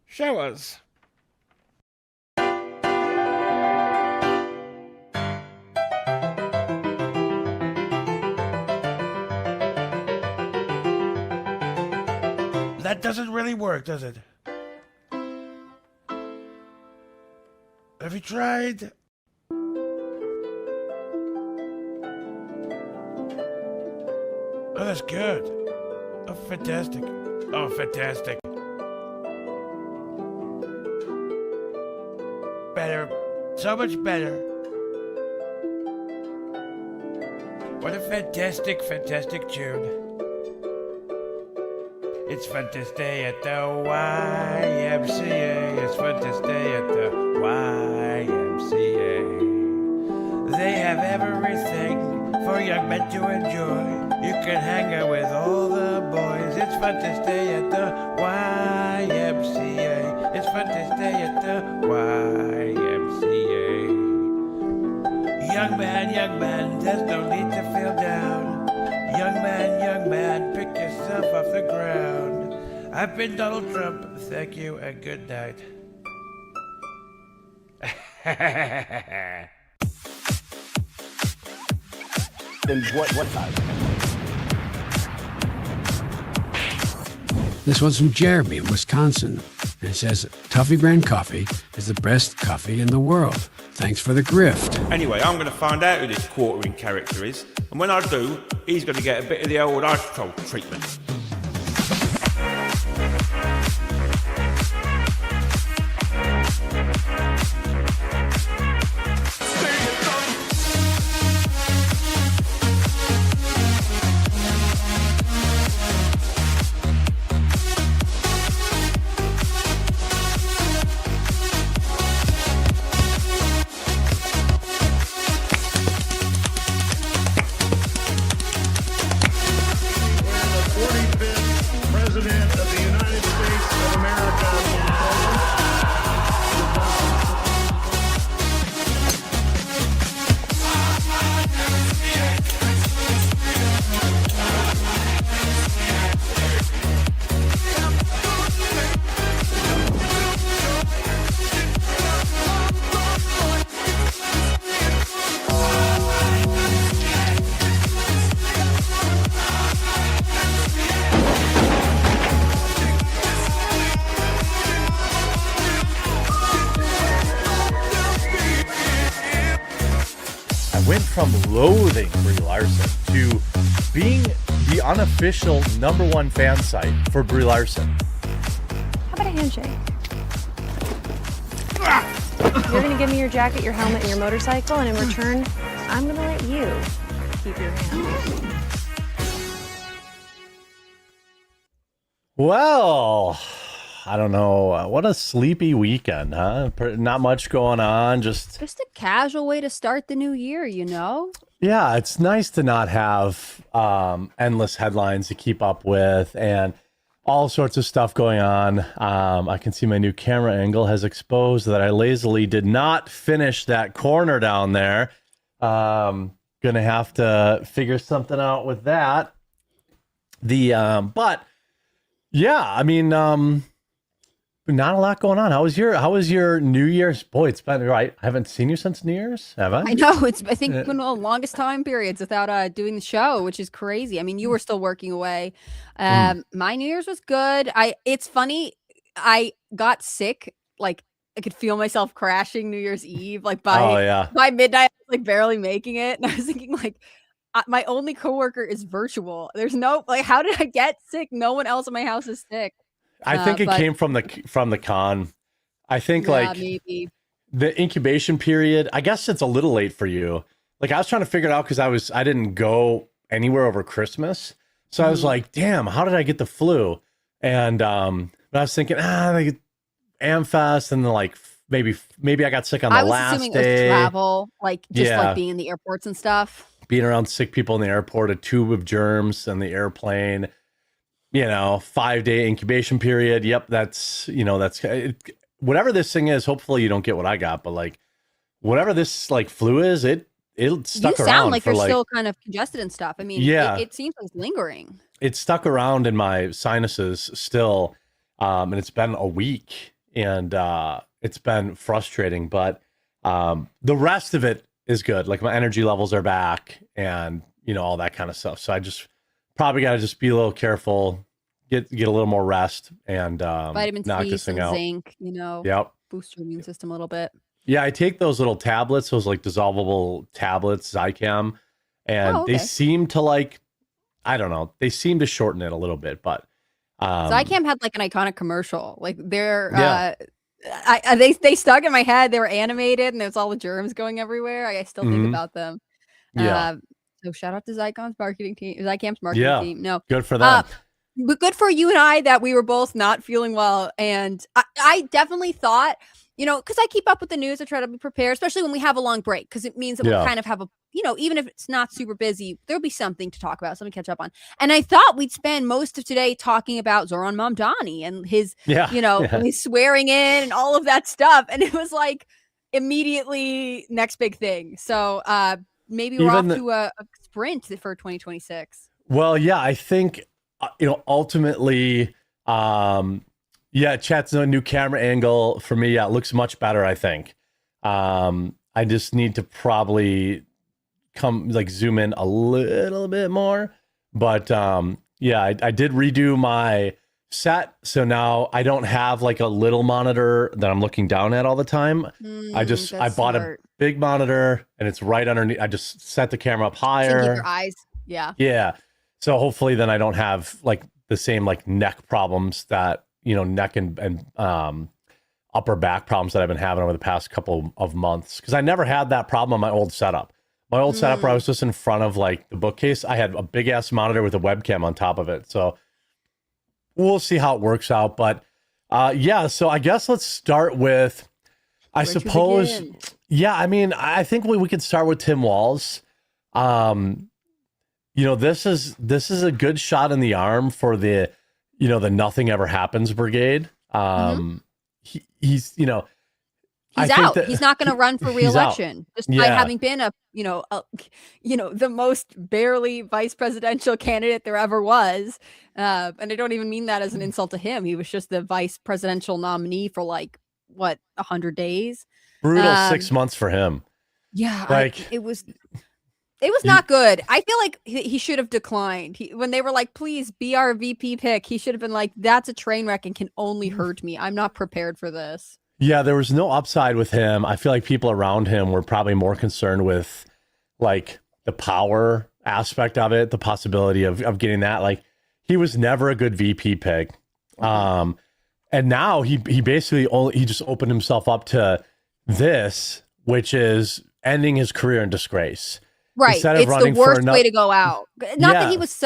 Show us. That doesn't really work, does it? Have you tried? Oh, that's good. Oh, fantastic. Oh, fantastic. Better. So much better. What a fantastic, fantastic tune. It's fun to stay at the YMCA. It's fun to stay at the YMCA. They have everything for young men to enjoy. You can hang out with all the boys. It's fun to stay at the YMCA. It's fun to stay at the YMCA. Young man, there's no need to feel down. Young man, pick yourself off the ground. I've been Donald Trump. Thank you and good night. Then what size? This one's from Jeremy in Wisconsin. And it says, Toffee Brand Coffee is the best coffee in the world. Thanks for the grift. Anyway, I'm going to find out who this quartering character is. And when I do, he's going to get a bit of the old ice troll treatment. Went from loathing Brie Larson to being the unofficial #1 fan site for Brie Larson. How about a handshake? You're gonna give me your jacket, your helmet, and your motorcycle, and in return, I'm gonna let you keep your hand. Well, I don't know. What a sleepy weekend, huh? Not much going on. Just a casual way to start the new year, you know? Yeah, it's nice to not have endless headlines to keep up with and all sorts of stuff going on. I can see my new camera angle has exposed that I lazily did not finish that corner down there. Gonna have to figure something out with that. But yeah, I mean, not a lot going on. How was your New Year's? Boy, it's been right. I haven't seen you since New Year's, have I? I know it's I think one of the longest time periods without doing the show, which is crazy. I mean, you were still working away. My New Year's was good. It's funny. I got sick. Like I could feel myself crashing New Year's Eve. Like Oh yeah. by midnight, I was like barely making it, and I was thinking like. My only coworker is virtual. There's no like, how did I get sick? No one else in my house is sick. I think it came from the con. I think like maybe the incubation period. I guess it's a little late for you. Like I was trying to figure it out because I didn't go anywhere over Christmas, so I was like, damn, how did I get the flu? And I was thinking, like Amfest, and then like maybe I got sick on the last day. It was travel, like just like being in the airports and stuff. Being around sick people in the airport, a tube of germs on the airplane, 5-day incubation period. Yep. That's whatever this thing is, hopefully you don't get what I got, but like whatever this like flu is, it stuck around. You sound like you're still kind of congested and stuff. I mean, it seems like it's lingering. It's stuck around in my sinuses still. And it's been a week and it's been frustrating, but the rest of it is good. Like my energy levels are back and, all that kind of stuff. So I just probably got to just be a little careful, get a little more rest and vitamin C, some zinc, Yep. Boost your immune system a little bit. Yeah. I take those little tablets, those like dissolvable tablets, Zicam, and they seem to like, I don't know, they seem to shorten it a little bit, but Zicam had like an iconic commercial. Like they're they stuck in my head. They were animated and there's all the germs going everywhere. I still think about them. So shout out to Zicam's marketing team. No, good for them. But good for you and I that we were both not feeling well. And I definitely thought, because I keep up with the news, I try to be prepared, especially when we have a long break, because it means that we'll kind of have a, even if it's not super busy, there'll be something to talk about, something to catch up on. And I thought we'd spend most of today talking about Zoran Mamdani and his, his swearing in and all of that stuff. And it was like immediately next big thing. So maybe we're off to a sprint for 2026. Well, yeah, I think, ultimately, chat's a new camera angle for me. Yeah, it looks much better, I think. I just need to probably zoom in a little bit more. But I did redo my set. So now I don't have like a little monitor that I'm looking down at all the time. I bought a big monitor and it's right underneath. I just set the camera up higher. To keep your eyes. Yeah. Yeah. So hopefully then I don't have like the same like neck problems that, neck and upper back problems that I've been having over the past couple of months. Cause I never had that problem on my old setup. My old setup where I was just in front of like the bookcase, I had a big ass monitor with a webcam on top of it. So we'll see how it works out. But so I guess let's start with, I think we could start with Tim Walz. This is a good shot in the arm for the, the Nothing Ever Happens Brigade. He's out. He's not going to run for re-election just by having been the most barely vice presidential candidate there ever was. And I don't even mean that as an insult to him. He was just the vice presidential nominee for 100 days. Brutal 6 months for him. Yeah. It was not good. I feel like he should have declined. When they were like, please be our VP pick, he should have been like, that's a train wreck and can only hurt me. I'm not prepared for this. Yeah, there was no upside with him. I feel like people around him were probably more concerned with like the power aspect of it, the possibility of getting that. Like he was never a good VP pick. And now he basically he just opened himself up to this, which is ending his career in disgrace. Right. It's the worst way to go out. Not that he was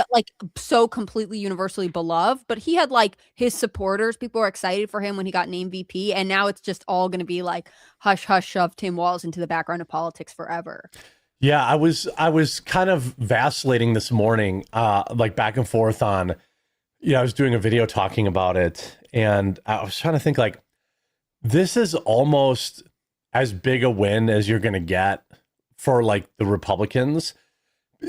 so completely universally beloved, but he had his supporters. People were excited for him when he got named VP. And now it's just all going to be hush, hush, shove Tim Walz into the background of politics forever. Yeah, I was kind of vacillating this morning, like back and forth on, I was doing a video talking about it, and I was trying to think like, this is almost as big a win as you're going to get for like the Republicans.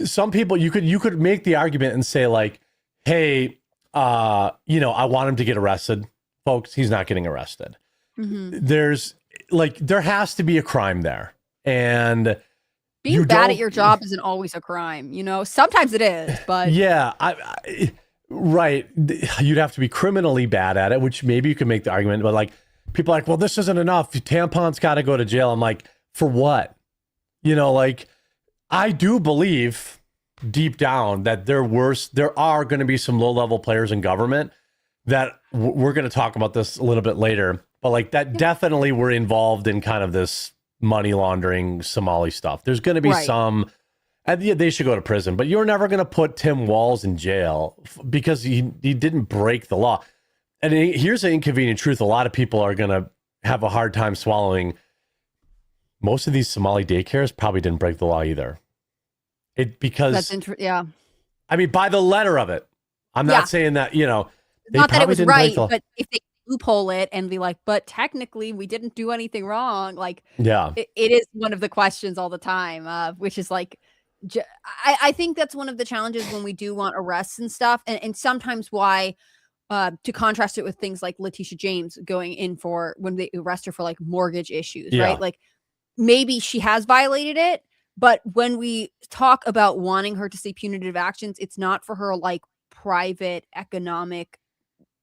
Some people you could make the argument and say like, hey, I want him to get arrested. Folks, he's not getting arrested. There has to be a crime there. And being bad at your job isn't always a crime, sometimes it is, but yeah, right. You'd have to be criminally bad at it, which maybe you could make the argument, but like people are like, well, this isn't enough. Tampon's got to go to jail. I'm like, for what? I do believe deep down that there are going to be some low level players in government that we're going to talk about this a little bit later, but like that definitely were involved in kind of this money laundering Somali stuff. There's going to be some, and yeah, they should go to prison, but you're never going to put Tim Walz in jail because he didn't break the law. And here's the inconvenient truth. A lot of people are going to have a hard time swallowing. Most of these Somali daycares probably didn't break the law either. Because yeah. I mean, by the letter of it, I'm not saying that, not that it was right, but if they loophole it and be like, but technically we didn't do anything wrong. Like, it is one of the questions all the time, which is like, I think that's one of the challenges when we do want arrests and stuff. And sometimes why, to contrast it with things like Letitia James going in for when they arrest her for like mortgage issues, right? Like maybe she has violated it, but when we talk about wanting her to see punitive actions, it's not for her like private economic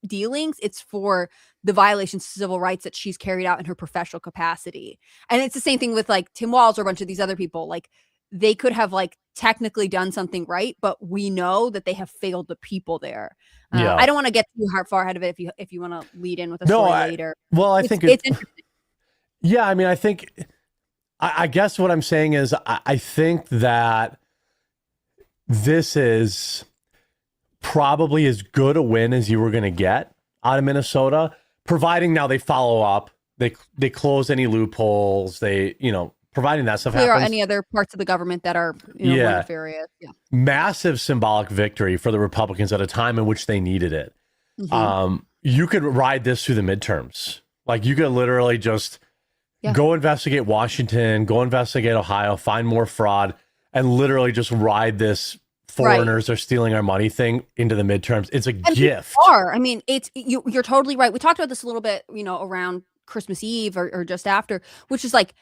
dealings. It's for the violations of civil rights that she's carried out in her professional capacity. And it's the same thing with like Tim Walz or a bunch of these other people. Like they could have like technically done something right, but we know that they have failed the people there. I don't want to get too far ahead of it if you want to lead in with a story later. Well, I think it's interesting. Yeah, I mean, I think I guess what I'm saying is I think that this is probably as good a win as you were going to get out of Minnesota, providing now they follow up, they close any loopholes, providing that stuff happens. Or any other parts of the government that are more nefarious. Yeah. Massive symbolic victory for the Republicans at a time in which they needed it. You could ride this through the midterms. Like you could literally just go investigate Washington, go investigate Ohio, find more fraud, and literally just ride this foreigners are stealing our money thing into the midterms. It's a gift. I mean, you're totally right. We talked about this a little bit, around Christmas Eve or just after, which is like,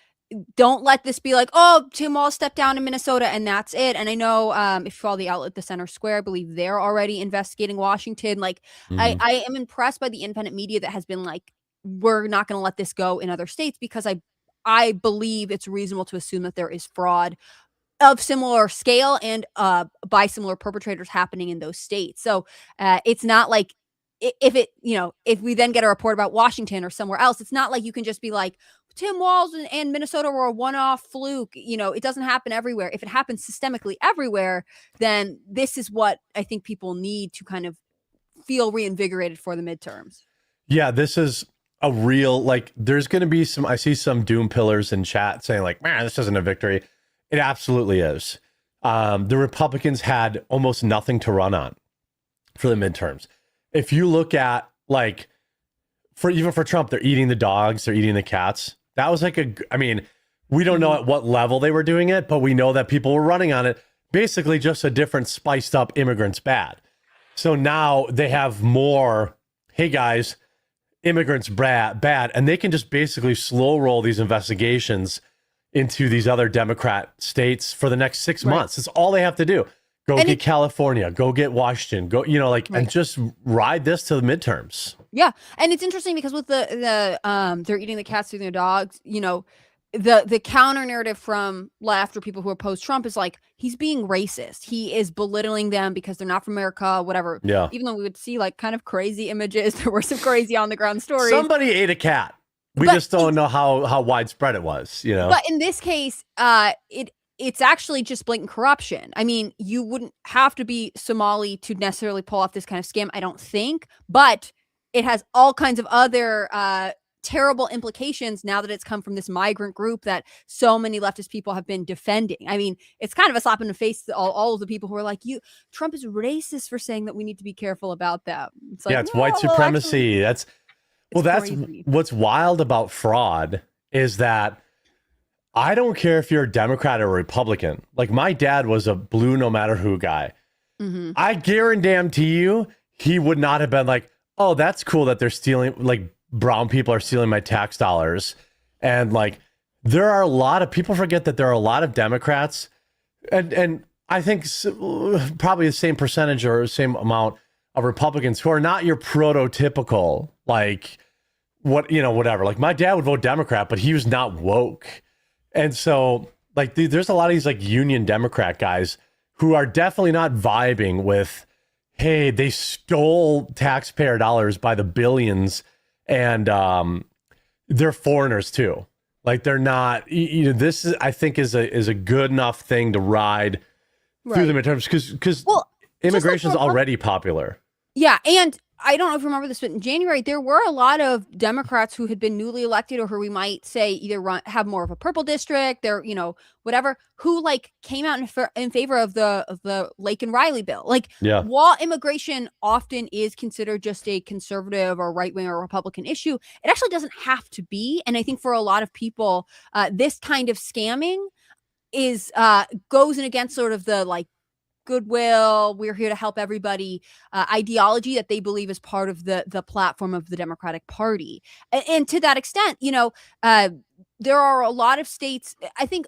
don't let this be like, oh, Tim Walz stepped down in Minnesota and that's it. And I know if you follow the outlet, the Center Square, I believe they're already investigating Washington. Like I am impressed by the independent media that has been like, we're not going to let this go in other states, because I believe it's reasonable to assume that there is fraud of similar scale and by similar perpetrators happening in those states. So it's not like if we then get a report about Washington or somewhere else, it's not like you can just be like, Tim Walz and Minnesota were a one-off fluke. It doesn't happen everywhere. If it happens systemically everywhere, then this is what I think people need to kind of feel reinvigorated for the midterms. Yeah, this is a real, like, there's going to be I see some doom pillars in chat saying like, man, this isn't a victory. It absolutely is. The Republicans had almost nothing to run on for the midterms. If you look at like, even for Trump, they're eating the dogs, they're eating the cats. That was like we don't know at what level they were doing it, but we know that people were running on it. Basically just a different spiced up immigrants bad. So now they have more, hey guys, immigrants bad, and they can just basically slow roll these investigations into these other Democrat states for the next 6 months. It's all they have to do. Go get California, go get Washington, go, and just ride this to the midterms. Yeah. And it's interesting because with the they're eating the cats through their dogs, the counter narrative from left or people who oppose Trump is like, he's being racist. He is belittling them because they're not from America, whatever. Yeah. Even though we would see like kind of crazy images, there were some crazy on the ground stories. Somebody ate a cat. We just don't know how widespread it was, But in this case, it's actually just blatant corruption. I mean, you wouldn't have to be Somali to necessarily pull off this kind of scam, I don't think, but it has all kinds of other terrible implications now that it's come from this migrant group that so many leftist people have been defending. I mean, it's kind of a slap in the face to all of the people who are like, Trump is racist for saying that we need to be careful about that. It's like, it's white supremacy. That's crazy. What's wild about fraud is that I don't care if you're a Democrat or a Republican. Like, my dad was a blue no matter who guy. Mm-hmm. I guarantee you he would not have been like, oh, that's cool that they're stealing, like, brown people are stealing my tax dollars. And like, there are a lot of people forget that there are a lot of Democrats and I think probably the same percentage or same amount of Republicans who are not your prototypical, like, whatever. Like, my dad would vote Democrat, but he was not woke. And so, like, there's a lot of these, like, Union Democrat guys who are definitely not vibing with, hey, they stole taxpayer dollars by the billions, and they're foreigners too. Like, they're not. This is, I think, is a good enough thing to ride through the midterms because immigration is already popular. Yeah, and I don't know if you remember this, but in January, there were a lot of Democrats who had been newly elected or who we might say either have more of a purple district, they're, whatever, who like came out in favor of the Lake and Riley bill. Like, while immigration often is considered just a conservative or right-wing or Republican issue, it actually doesn't have to be. And I think for a lot of people, this kind of scamming is goes in against sort of the like goodwill, we're here to help everybody ideology that they believe is part of the platform of the Democratic Party. And to that extent, there are a lot of states, I think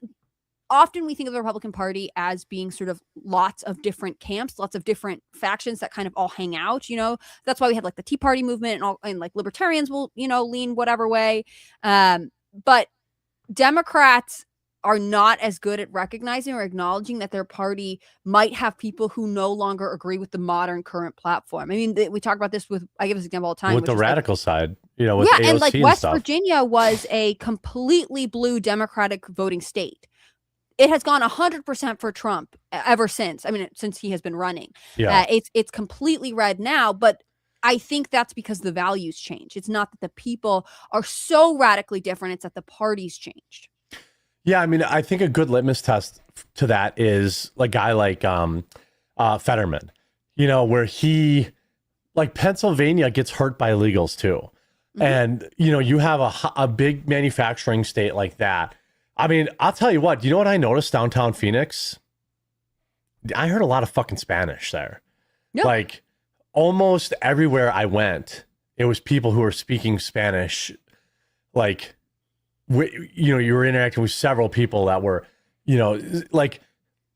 often we think of the Republican Party as being sort of lots of different camps, lots of different factions that kind of all hang out, that's why we had like the Tea Party movement and like libertarians will, lean whatever way. But Democrats are not as good at recognizing or acknowledging that their party might have people who no longer agree with the modern current platform. I mean, we talk about this I give this example all the time. With the radical side, with AOC and like West stuff. Virginia was a completely blue Democratic voting state. It has gone 100% for Trump ever since. I mean, since he has been running. Yeah. It's completely red now, but I think that's because the values change. It's not that the people are so radically different. It's that the party's changed. Yeah, I mean, I think a good litmus test to that is a guy like Fetterman, where he, like, Pennsylvania gets hurt by illegals too. Mm-hmm. And, you have a big manufacturing state like that. I mean, I'll tell you what, what I noticed downtown Phoenix? I heard a lot of fucking Spanish there. Yep. Like, almost everywhere I went, it was people who were speaking Spanish, like, you were interacting with several people that were, like,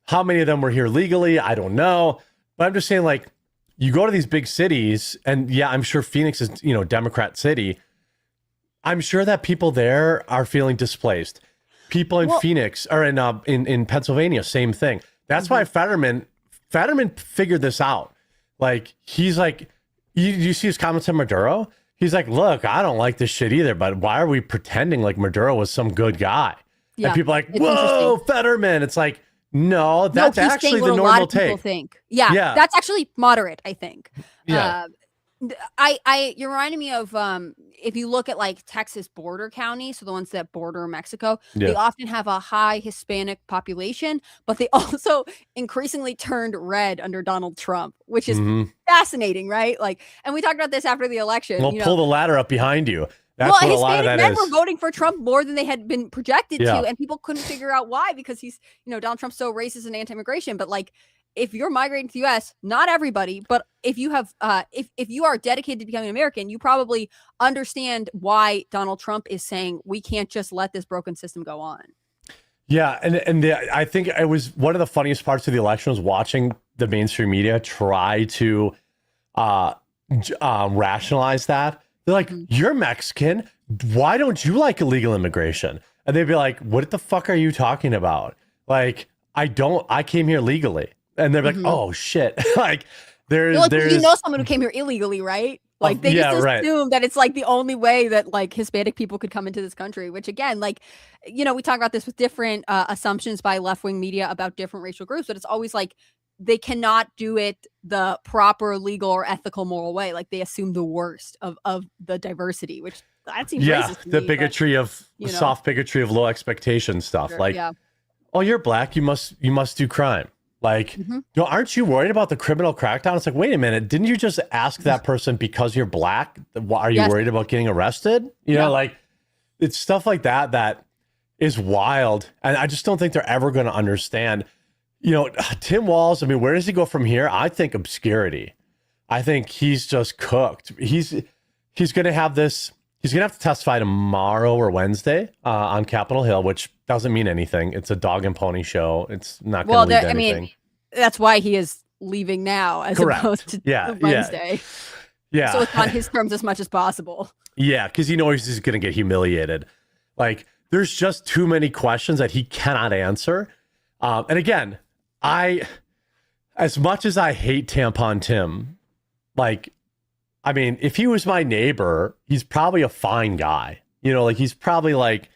how many of them were here legally? I don't know. But I'm just saying, like, you go to these big cities and yeah, I'm sure Phoenix is, Democrat city. I'm sure that people there are feeling displaced. People in Phoenix or in Pennsylvania, same thing. That's why Fetterman figured this out. Like, he's like, you see his comments on Maduro? He's like, look, I don't like this shit either, but why are we pretending like Maduro was some good guy? Yeah, and people are like, whoa, Fetterman. It's like, no, that's actually the normal take. Think. Yeah, that's actually moderate, I think. Yeah. You're reminding me of if you look at like Texas border counties, so the ones that border Mexico, they often have a high Hispanic population, but they also increasingly turned red under Donald Trump, which is fascinating, right? Like, and we talked about this after the election. Well, pull the ladder up behind you. That's what a lot of that is. Hispanic men were voting for Trump more than they had been projected to, and people couldn't figure out why because he's, Donald Trump's so racist and anti-immigration, but like, if you're migrating to the U.S., not everybody, but if you have, if you are dedicated to becoming American, you probably understand why Donald Trump is saying we can't just let this broken system go on. Yeah, and I think it was one of the funniest parts of the election was watching the mainstream media try to rationalize that. They're like, "You're Mexican. Why don't you like illegal immigration?" And they'd be like, "What the fuck are you talking about? Like, I came here legally." And they're like, "Oh shit!" Like, there's someone who came here illegally, right? Like, they just assume that it's like the only way that like Hispanic people could come into this country. Which again, like, we talk about this with different assumptions by left wing media about different racial groups, but it's always like they cannot do it the proper legal or ethical moral way. Like they assume the worst of the diversity, which that seems racist to the me, bigotry but, of soft bigotry of low expectation stuff. Sure, like, yeah. oh, you're black, you must do crime. Like, aren't you worried about the criminal crackdown? It's like, wait a minute, didn't you just ask that person because you're black? Are you worried about getting arrested? You know, like it's stuff like that is wild. And I just don't think they're ever going to understand. You know, Tim Walz, I mean, where does he go from here? I think obscurity. I think he's just cooked. He's going to have this. He's going to have to testify tomorrow or Wednesday on Capitol Hill, which doesn't mean anything. It's a dog and pony show. It's not going to lead to anything. I mean, that's why he is leaving now as opposed to Wednesday. Yeah. So it's on his terms as much as possible. Yeah, because he knows he's going to get humiliated. Like, there's just too many questions that he cannot answer. And again, as much as I hate Tampon Tim, like, I mean, if he was my neighbor, he's probably a fine guy. You know, like he's probably like,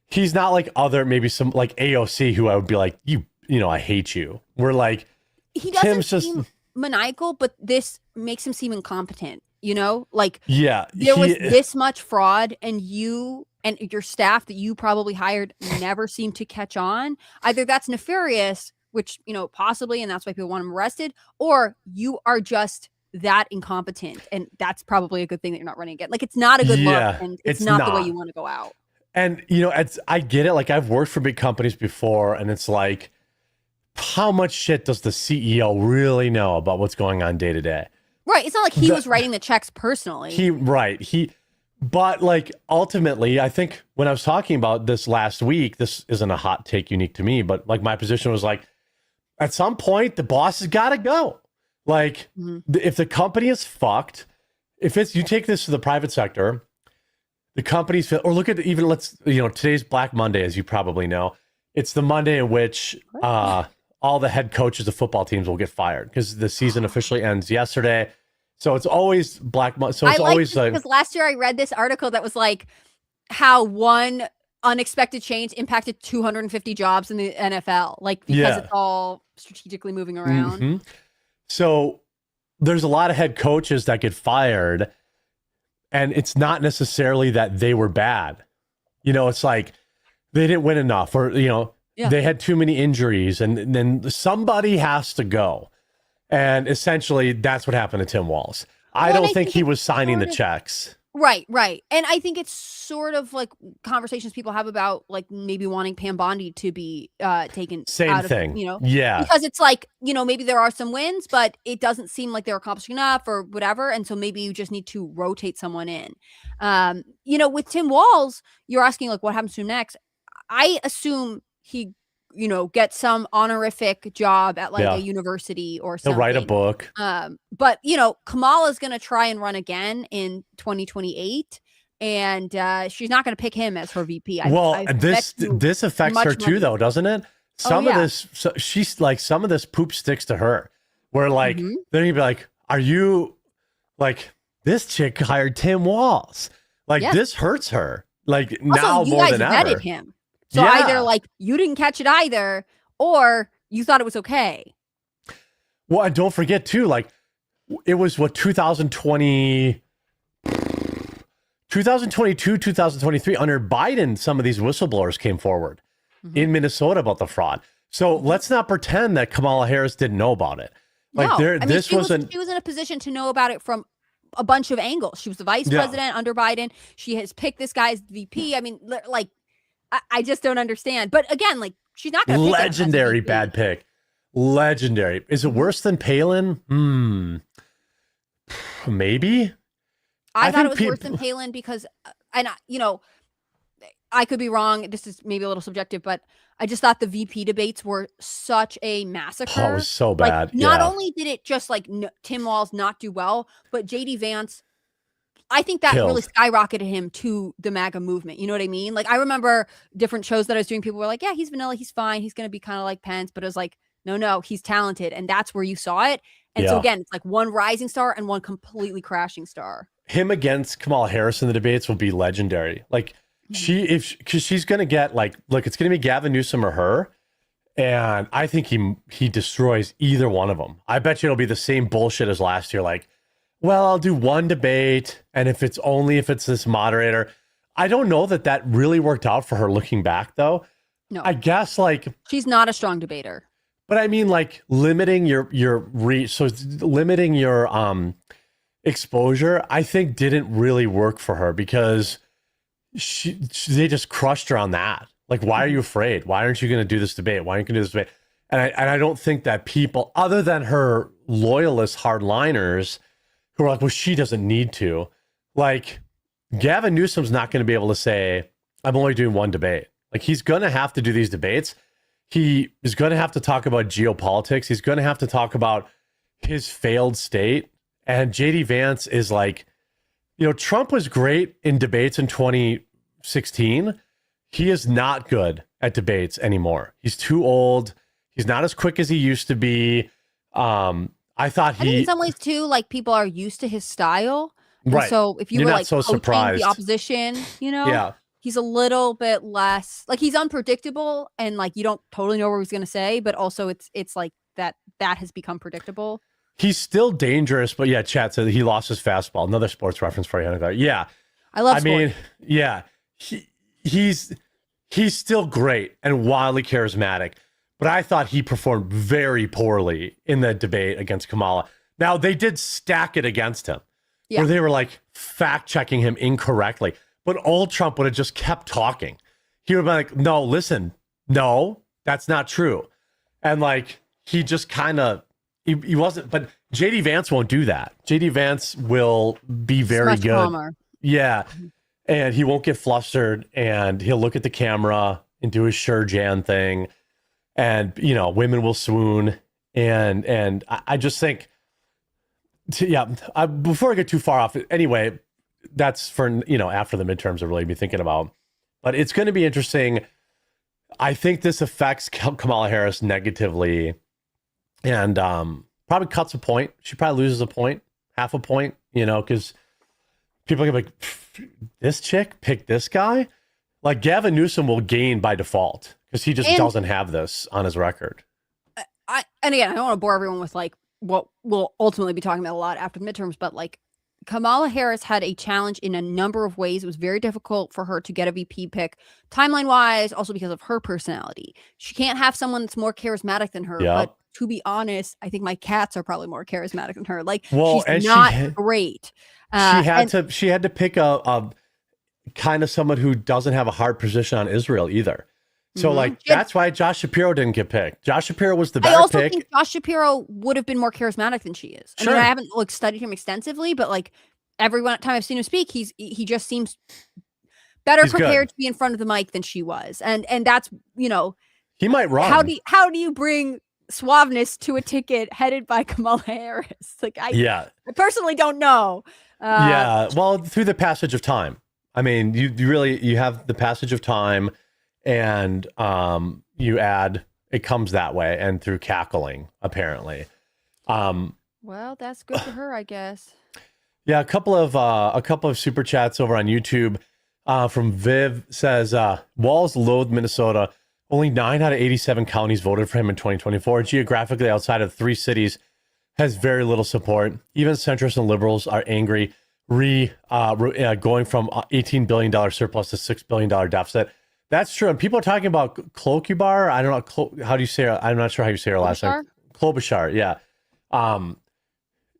he's not like other, maybe some like AOC who I would be like, you know, I hate you. We're like, he doesn't seem maniacal, but this makes him seem incompetent, you know? Like, there was this much fraud and you and your staff that you probably hired never seem to catch on. Either that's nefarious, which, you know, possibly, and that's why people want him arrested, or you are just that incompetent, and that's probably a good thing that you're not running again. Like, it's not a good look, and it's not the way you want to go out. And you know, I get it. Like, I've worked for big companies before, and it's like, how much shit does the CEO really know about what's going on day to day? Right. It's not like he was writing the checks personally. But like, ultimately, I think when I was talking about this last week, this isn't a hot take unique to me, but like my position was like, at some point, the boss has got to go. Like, if the company is fucked, if it's, you take this to the private sector, the companies, or look at even, today's Black Monday, as you probably know. It's the Monday in which all the head coaches of football teams will get fired because the season officially ends yesterday. So it's always Black Monday. So it's always like, because last year I read this article that was like how one unexpected change impacted 250 jobs in the NFL, like because it's all strategically moving around. So there's a lot of head coaches that get fired, and it's not necessarily that they were bad. You know, it's like they didn't win enough, or, you know, they had too many injuries, and then somebody has to go. And essentially that's what happened to Tim Walz. I don't think he was signing the checks. Right. And I think it's sort of like conversations people have about like maybe wanting Pam Bondi to be taken out of, you know, because it's like, you know, maybe there are some wins, but it doesn't seem like they're accomplishing enough or whatever. And so maybe you just need to rotate someone in. You know, with Tim Walz, you're asking like what happens to him next. I assume he, you know, get some honorific job at like a university or something. He'll write a book. But you know, Kamala's going to try and run again in 2028, and she's not going to pick him as her VP. This affects her too, though, doesn't it? Some of this, she's like, some of this poop sticks to her. Where like, then you'd be like, are you like, this chick hired Tim Walz? Like, this hurts her. Like, also, now more than ever. You guys vetted him. So either like you didn't catch it either, or you thought it was okay. Well, and don't forget too, like it was what 2022, 2023 under Biden, some of these whistleblowers came forward in Minnesota about the fraud. So let's not pretend that Kamala Harris didn't know about it. Like she was in a position to know about it from a bunch of angles. She was the vice president under Biden. She has picked this guy as VP. I mean, like, I just don't understand. But again, like, she's not going to pick legendary bad pick. Legendary. Is it worse than Palin? Maybe. I thought it was worse than Palin because, and you know, I could be wrong. This is maybe a little subjective, but I just thought the VP debates were such a massacre. Oh, it was so bad. Like, not only did it just like Tim Walz not do well, but JD Vance, I think that really skyrocketed him to the MAGA movement. You know what I mean? Like, I remember different shows that I was doing. People were like, yeah, he's vanilla. He's fine. He's going to be kind of like Pence. But it was like, no, he's talented. And that's where you saw it. And so again, it's like one rising star and one completely crashing star. Him against Kamala Harris in the debates will be legendary. Like, because she's going to get like, look, it's going to be Gavin Newsom or her. And I think he destroys either one of them. I bet you it'll be the same bullshit as last year. Like, well, I'll do one debate, and if it's this moderator. I don't know that really worked out for her looking back, though. No, I guess like she's not a strong debater. But I mean, like limiting your limiting your exposure, I think didn't really work for her because they just crushed her on that. Like, why are you afraid? Why aren't you going to do this debate? Why aren't you going to do this debate? And I don't think that people, other than her loyalist hardliners, who are like, well, she doesn't need to. Like, Gavin Newsom's not going to be able to say, I'm only doing one debate. Like, he's going to have to do these debates. He is going to have to talk about geopolitics. He's going to have to talk about his failed state. And JD Vance is like, Trump was great in debates in 2016. He is not good at debates anymore. He's too old. He's not as quick as he used to be. I think in some ways too, like people are used to his style. Right. So if you're were like so surprised the opposition, he's a little bit less like he's unpredictable and like you don't totally know what he's going to say, but also it's like that has become predictable. He's still dangerous, but yeah, chat said he lost his fastball. Another sports reference for you. Yeah. I love sports. I mean, yeah. He's still great and wildly charismatic, but I thought he performed very poorly in the debate against Kamala. Now, they did stack it against him, where they were like fact-checking him incorrectly, but old Trump would have just kept talking. He would have been like, no, listen, no, that's not true. And like, he just kind of, he wasn't, but JD Vance won't do that. JD Vance will be very good. Calmer. Yeah. And he won't get flustered and he'll look at the camera and do his sure Jan thing. And, women will swoon. And I just think, before I get too far off, anyway, that's for, after the midterms to really be thinking about. But it's going to be interesting. I think this affects Kamala Harris negatively and probably cuts a point. She probably loses a point, half a point, because people are going to be like, this chick picked this guy? Like Gavin Newsom will gain by default because he just doesn't have this on his record. And again, I don't want to bore everyone with like what we'll ultimately be talking about a lot after the midterms, but like Kamala Harris had a challenge in a number of ways. It was very difficult for her to get a VP pick timeline wise, also because of her personality. She can't have someone that's more charismatic than her. Yep. But to be honest, I think my cats are probably more charismatic than her. Like, she's not great. She had to pick a kind of someone who doesn't have a hard position on Israel either. So that's why Josh Shapiro didn't get picked. Josh Shapiro was the better pick. I also think Josh Shapiro would have been more charismatic than she is. Sure. I mean, I haven't studied him extensively, but like every time I've seen him speak, he just seems better prepared to be in front of the mic than she was. And that's, he might run. How do you bring suaveness to a ticket headed by Kamala Harris? Like I personally don't know. Well, through the passage of time. I mean, you have the passage of time. And you add, it comes that way and through cackling, apparently. Well, that's good for her, I guess. Yeah, a couple of super chats over on YouTube from Viv says, Walz loathed Minnesota. Only 9 out of 87 counties voted for him in 2024. Geographically outside of 3 cities, has very little support. Even centrists and liberals are angry, going from $18 billion surplus to $6 billion deficit. That's true. And people are talking about Klobuchar. I don't know. How do you say her? I'm not sure how you say her last name. Klobuchar. Yeah.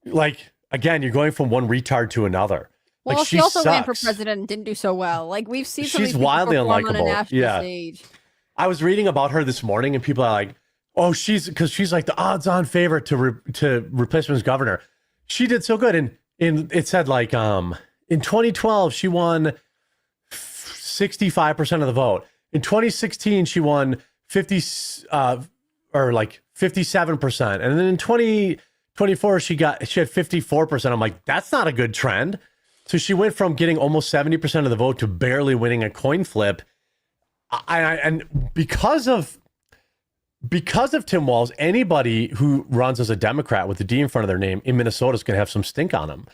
Like, again, you're going from one retard to another. Well, like, she also ran for president and didn't do so well. Like, we've seen she's wildly unlikable on a national stage. I was reading about her this morning and people are like, oh, she's like the odds on favorite to replace him as governor. She did so good. And it said like, in 2012, she won 65% of the vote. In 2016, she won 57%. And then in 2024, she had 54%. I'm like, that's not a good trend. So she went from getting almost 70% of the vote to barely winning a coin flip. And because of Tim Walz, anybody who runs as a Democrat with a D in front of their name in Minnesota is going to have some stink on them.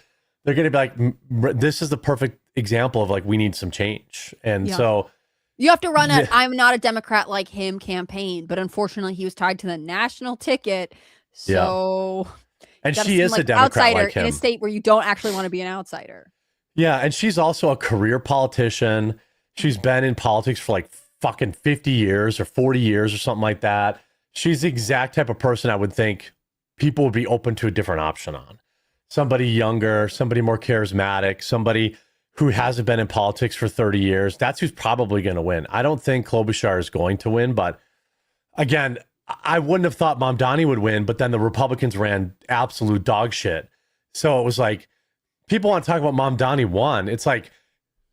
They're going to be like, this is the perfect example of like, we need some change. And so You have to run a I'm not a Democrat like him campaign, but unfortunately he was tied to the national ticket. So and she is a Democrat outsider like him. in a state where you don't actually want to be an outsider. Yeah, and she's also a career politician. She's been in politics for like fucking 50 years or 40 years or something like that. She's the exact type of person I would think people would be open to a different option on. Somebody younger, somebody more charismatic, somebody who hasn't been in politics for 30 years. That's who's probably going to win. I don't think Klobuchar is going to win, but again, I wouldn't have thought Mamdani would win, but then the Republicans ran absolute dog shit. So it was like, people want to talk about Mamdani won. It's like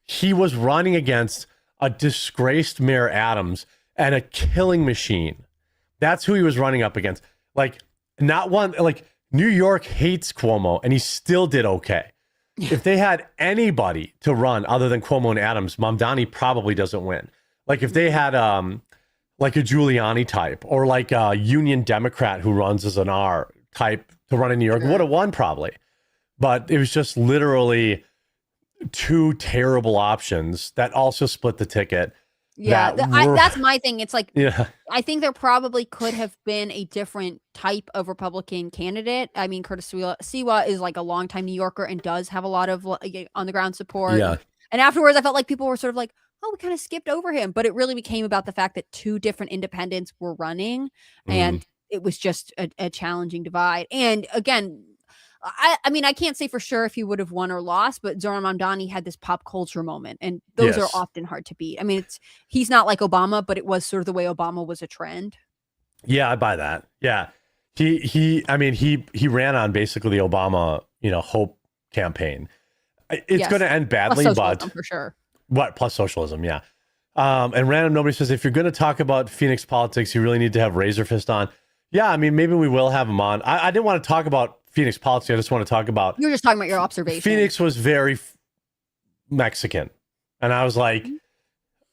he was running against a disgraced Mayor Adams and a killing machine. That's who he was running up against. Like, not one, like, New York hates Cuomo, and he still did okay. If they had anybody to run other than Cuomo and Adams, Mamdani probably doesn't win. Like, if they had like a Giuliani type or like a Union Democrat who runs as an R type to run in New York, would have won probably. But it was just literally two terrible options that also split the ticket. Yeah, that's my thing. It's like, yeah, I think there probably could have been a different type of Republican candidate. I mean, Curtis Siwa is like a longtime New Yorker and does have a lot of on the ground support. Yeah. And afterwards, I felt like people were sort of like, oh, we kind of skipped over him. But it really became about the fact that two different independents were running. And it was just a challenging divide. And again, I mean, I can't say for sure if he would have won or lost, but Zoran Mamdani had this pop culture moment, and those are often hard to beat. I mean, he's not like Obama, but it was sort of the way Obama was a trend. Yeah, I buy that. Yeah, he ran on basically the Obama, hope campaign. It's going to end badly, but for sure. What plus socialism? Yeah. And random nobody says if you're going to talk about Phoenix politics, you really need to have Razor Fist on. Yeah, I mean, maybe we will have him on. I didn't want to talk about Phoenix politics. I just want to talk about. You're just talking about your observation. Phoenix was very Mexican, and I was like,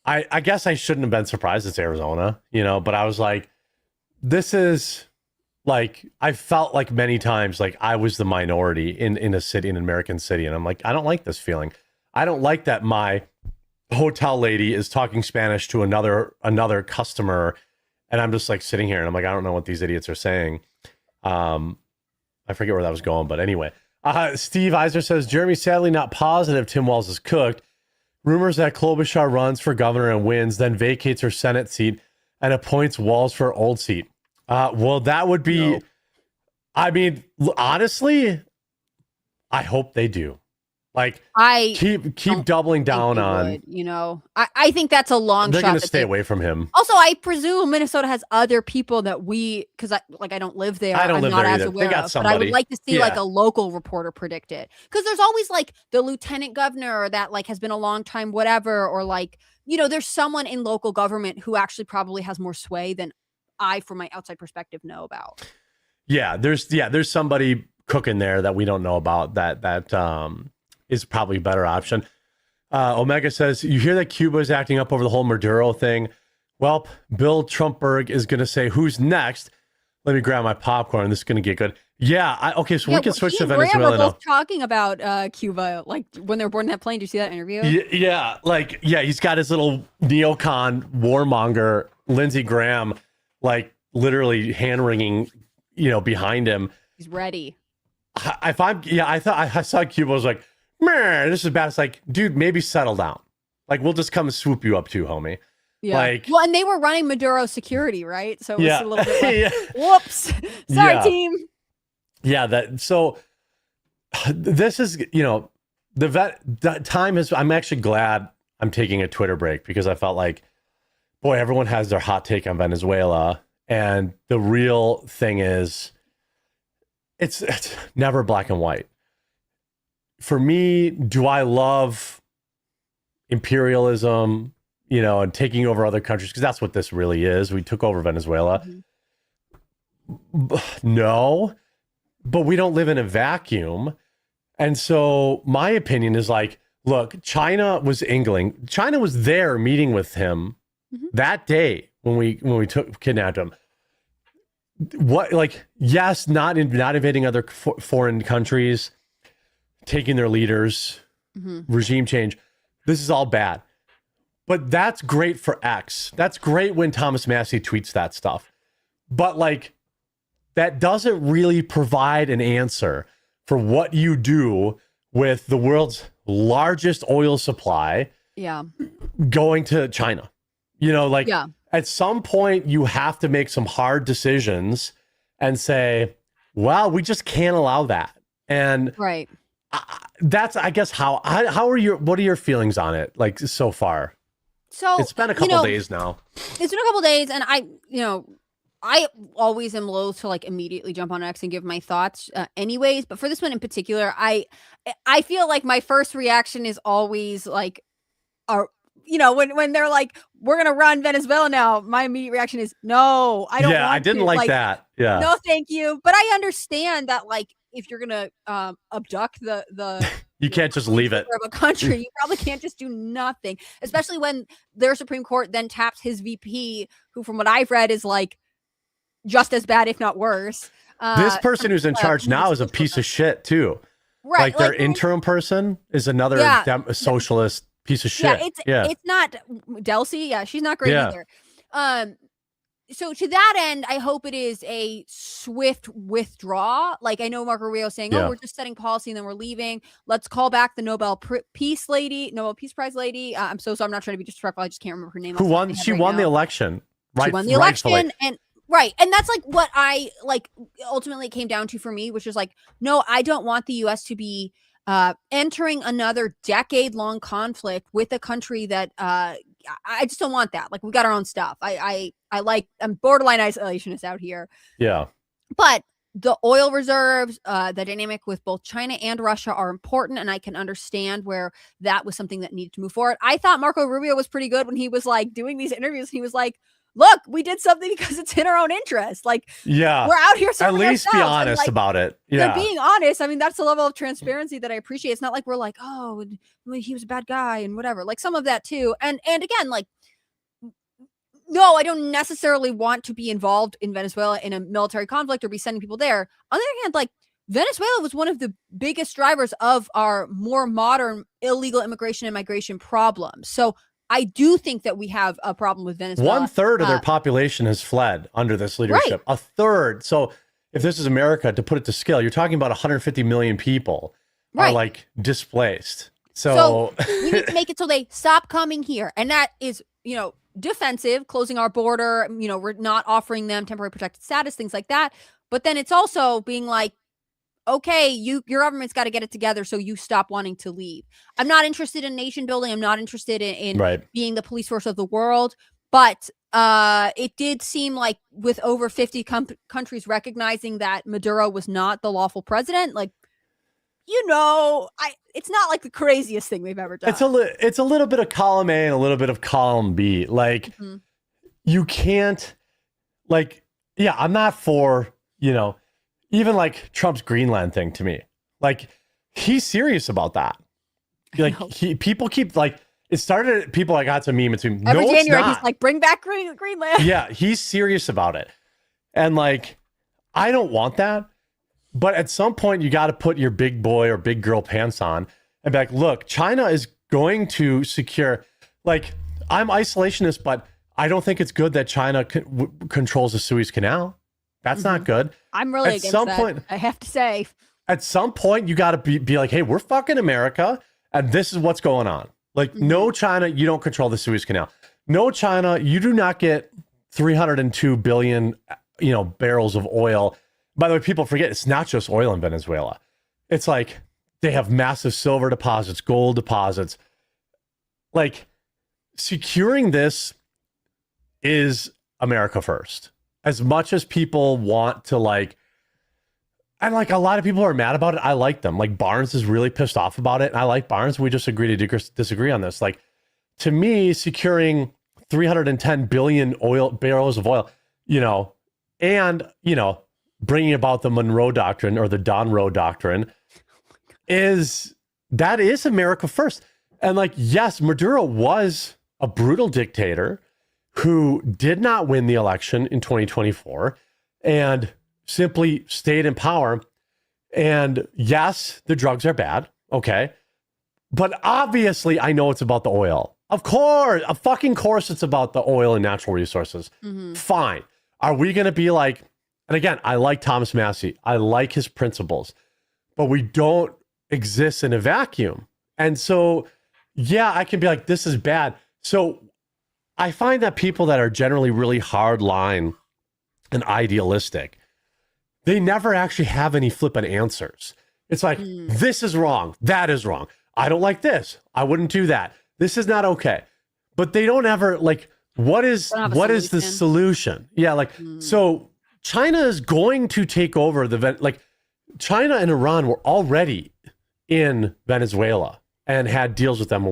I guess I shouldn't have been surprised it's Arizona, but I was like, this is like, I felt like many times like I was the minority in a city, in an American city, and I'm like, I don't like this feeling. I don't like that my hotel lady is talking Spanish to another customer, and I'm just like sitting here and I'm like, I don't know what these idiots are saying. I forget where that was going, but anyway. Steve Eisner says, Jeremy, sadly not positive Tim Walz is cooked. Rumors that Klobuchar runs for governor and wins, then vacates her Senate seat and appoints Walz for her old seat. Well, that would be, no. I mean, honestly, I hope they do. Like, keep doubling down on. I think that's a long shot. They're going to stay away from him. Also, I presume Minnesota has other people that because I don't live there. I don't live there either. They got somebody. But I would like to see like a local reporter predict it, because there's always like the lieutenant governor that like has been a long time, whatever, or like there's someone in local government who actually probably has more sway than I, from my outside perspective, know about. Yeah, there's somebody cooking there that we don't know about that is probably a better option. Omega says, you hear that Cuba is acting up over the whole Maduro thing? Well, Bill Trumpberg is going to say, who's next? Let me grab my popcorn. This is going to get good. Yeah. Okay. So we can switch to Venezuela we're both talking about Cuba, like when they were boarding that plane. Did you see that interview? Yeah. He's got his little neocon warmonger, Lindsey Graham, like literally hand wringing, behind him. He's ready. I thought I saw Cuba, I was like, man, this is bad. It's like, dude, maybe settle down. Like, we'll just come and swoop you up too, homie. Yeah. Like, well, and they were running Maduro security, right? So it was a little bit like, whoops. Sorry, team. Yeah, so this is, the time is, I'm actually glad I'm taking a Twitter break, because I felt like, boy, everyone has their hot take on Venezuela. And the real thing is, it's never black and white. For me, do I love imperialism, and taking over other countries? Because that's what this really is. We took over Venezuela. No, but we don't live in a vacuum. And so my opinion is like, look, China was there meeting with him that day when we kidnapped him. What, like, yes, not invading other foreign countries, taking their leaders, regime change. This is all bad. But that's great for X. That's great when Thomas Massey tweets that stuff. But like, that doesn't really provide an answer for what you do with the world's largest oil supply going to China. You know, like at some point you have to make some hard decisions and say, well, we just can't allow that. And that's, I guess, what are your feelings on it? Like so far? So it's been a couple days now. It's been a couple days, and I always am loath to like immediately jump on X and give my thoughts anyways. But for this one in particular, I feel like my first reaction is always like, when they're like, we're going to run Venezuela now, my immediate reaction is, no, I don't want to. I didn't like that. Yeah. No, thank you. But I understand that, like, if you're going to abduct the you can't just leave it of a country, you probably can't just do nothing, especially when their Supreme Court then taps his VP, who from what I've read is like just as bad, if not worse. This person who's in charge now is a piece of shit too. Right. Like their interim person is another socialist piece of shit. It's not Delcy. Yeah, she's not great either. So to that end, I hope it is a swift withdraw. Like I know Marco Rubio saying, we're just setting policy and then we're leaving. Let's call back the Nobel Peace Prize lady. I'm so sorry. I'm not trying to be disrespectful. I just can't remember her name. Who won? She won the election. Right. She won the election and that's like what I like ultimately came down to for me, which is like, no, I don't want the U.S. to be entering another decade-long conflict with a country that I just don't want that. Like we got our own stuff. I'm borderline isolationist out here. Yeah. But the oil reserves, the dynamic with both China and Russia are important, and I can understand where that was something that needed to move forward. I thought Marco Rubio was pretty good when he was like doing these interviews. He was like, look, we did something because it's in our own interest. Like, we're out here serving at least ourselves. Be honest about it. They're being honest. I mean, that's the level of transparency that I appreciate. It's not like we're like, oh, he was a bad guy and whatever. Like some of that too. And again, like, no, I don't necessarily want to be involved in Venezuela in a military conflict or be sending people there. On the other hand, like Venezuela was one of the biggest drivers of our more modern illegal immigration and migration problems. So I do think that we have a problem with Venezuela. 1/3 of their population has fled under this leadership. A third. So if this is America, to put it to scale, you're talking about 150 million people are like displaced. So we need to make it so they stop coming here. And that is, defensive, closing our border, we're not offering them temporary protected status, things like that. But then it's also being like, okay, your government's got to get it together so you stop wanting to leave. I'm not interested in nation building. I'm not interested in being the police force of the world. But it did seem like with over 50 countries recognizing that Maduro was not the lawful president, like, it's not like the craziest thing we've ever done. It's a little bit of column A and a little bit of column B. Like, you can't, like, I'm not for, even like Trump's Greenland thing to me, like he's serious about that. Like people keep like, it started, people like got to meme it to him. Every January he's like, bring back Greenland. Yeah, he's serious about it. And like, I don't want that. But at some point you got to put your big boy or big girl pants on and be like, look, China is going to secure, like I'm isolationist, but I don't think it's good that China controls the Suez Canal. That's not good. I'm really against that. Point, I have to say. At some point, you got to be like, hey, we're fucking America, and this is what's going on. Like, no, China, you don't control the Suez Canal. No, China, you do not get 302 billion, barrels of oil. By the way, people forget it's not just oil in Venezuela. It's like they have massive silver deposits, gold deposits. Like, securing this is America first. As much as people want to and like a lot of people are mad about it, I like them. Like Barnes is really pissed off about it. And I like Barnes. We just agree to disagree on this. Like to me, securing 310 billion barrels of oil, and, bringing about the Monroe Doctrine or the Don Roe Doctrine is America first. And like, yes, Maduro was a brutal dictator who did not win the election in 2024 and simply stayed in power. And yes, the drugs are bad. Okay. But obviously I know it's about the oil. Of course, a fucking course it's about the oil and natural resources. Fine. Are we going to be like, and again, I like Thomas Massey. I like his principles, but we don't exist in a vacuum. And so, yeah, I can be like, this is bad. So I find that people that are generally really hard line and idealistic, they never actually have any flippant answers. It's like, this is wrong. That is wrong. I don't like this. I wouldn't do that. This is not okay. But they don't ever like, what is the solution? Yeah. Like, so China is going to take over like China and Iran were already in Venezuela and had deals with them.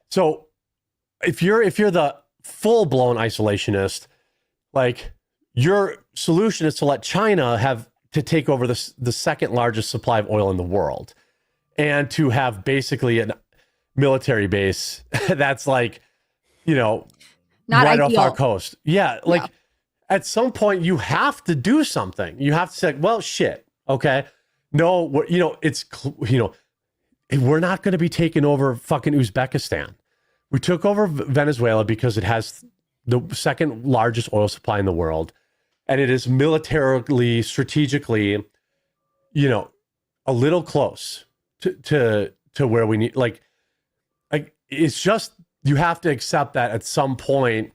So if you're the full blown isolationist, like your solution is to let China have to take over the second largest supply of oil in the world and to have basically a military base that's like, not right ideal. Off our coast. Yeah. Like at some point you have to do something. You have to say, well, shit. Okay. No, we're not going to be taking over fucking Uzbekistan. We took over Venezuela because it has the second largest oil supply in the world. And it is militarily, strategically, a little close to where we need, like, it's just, you have to accept that at some point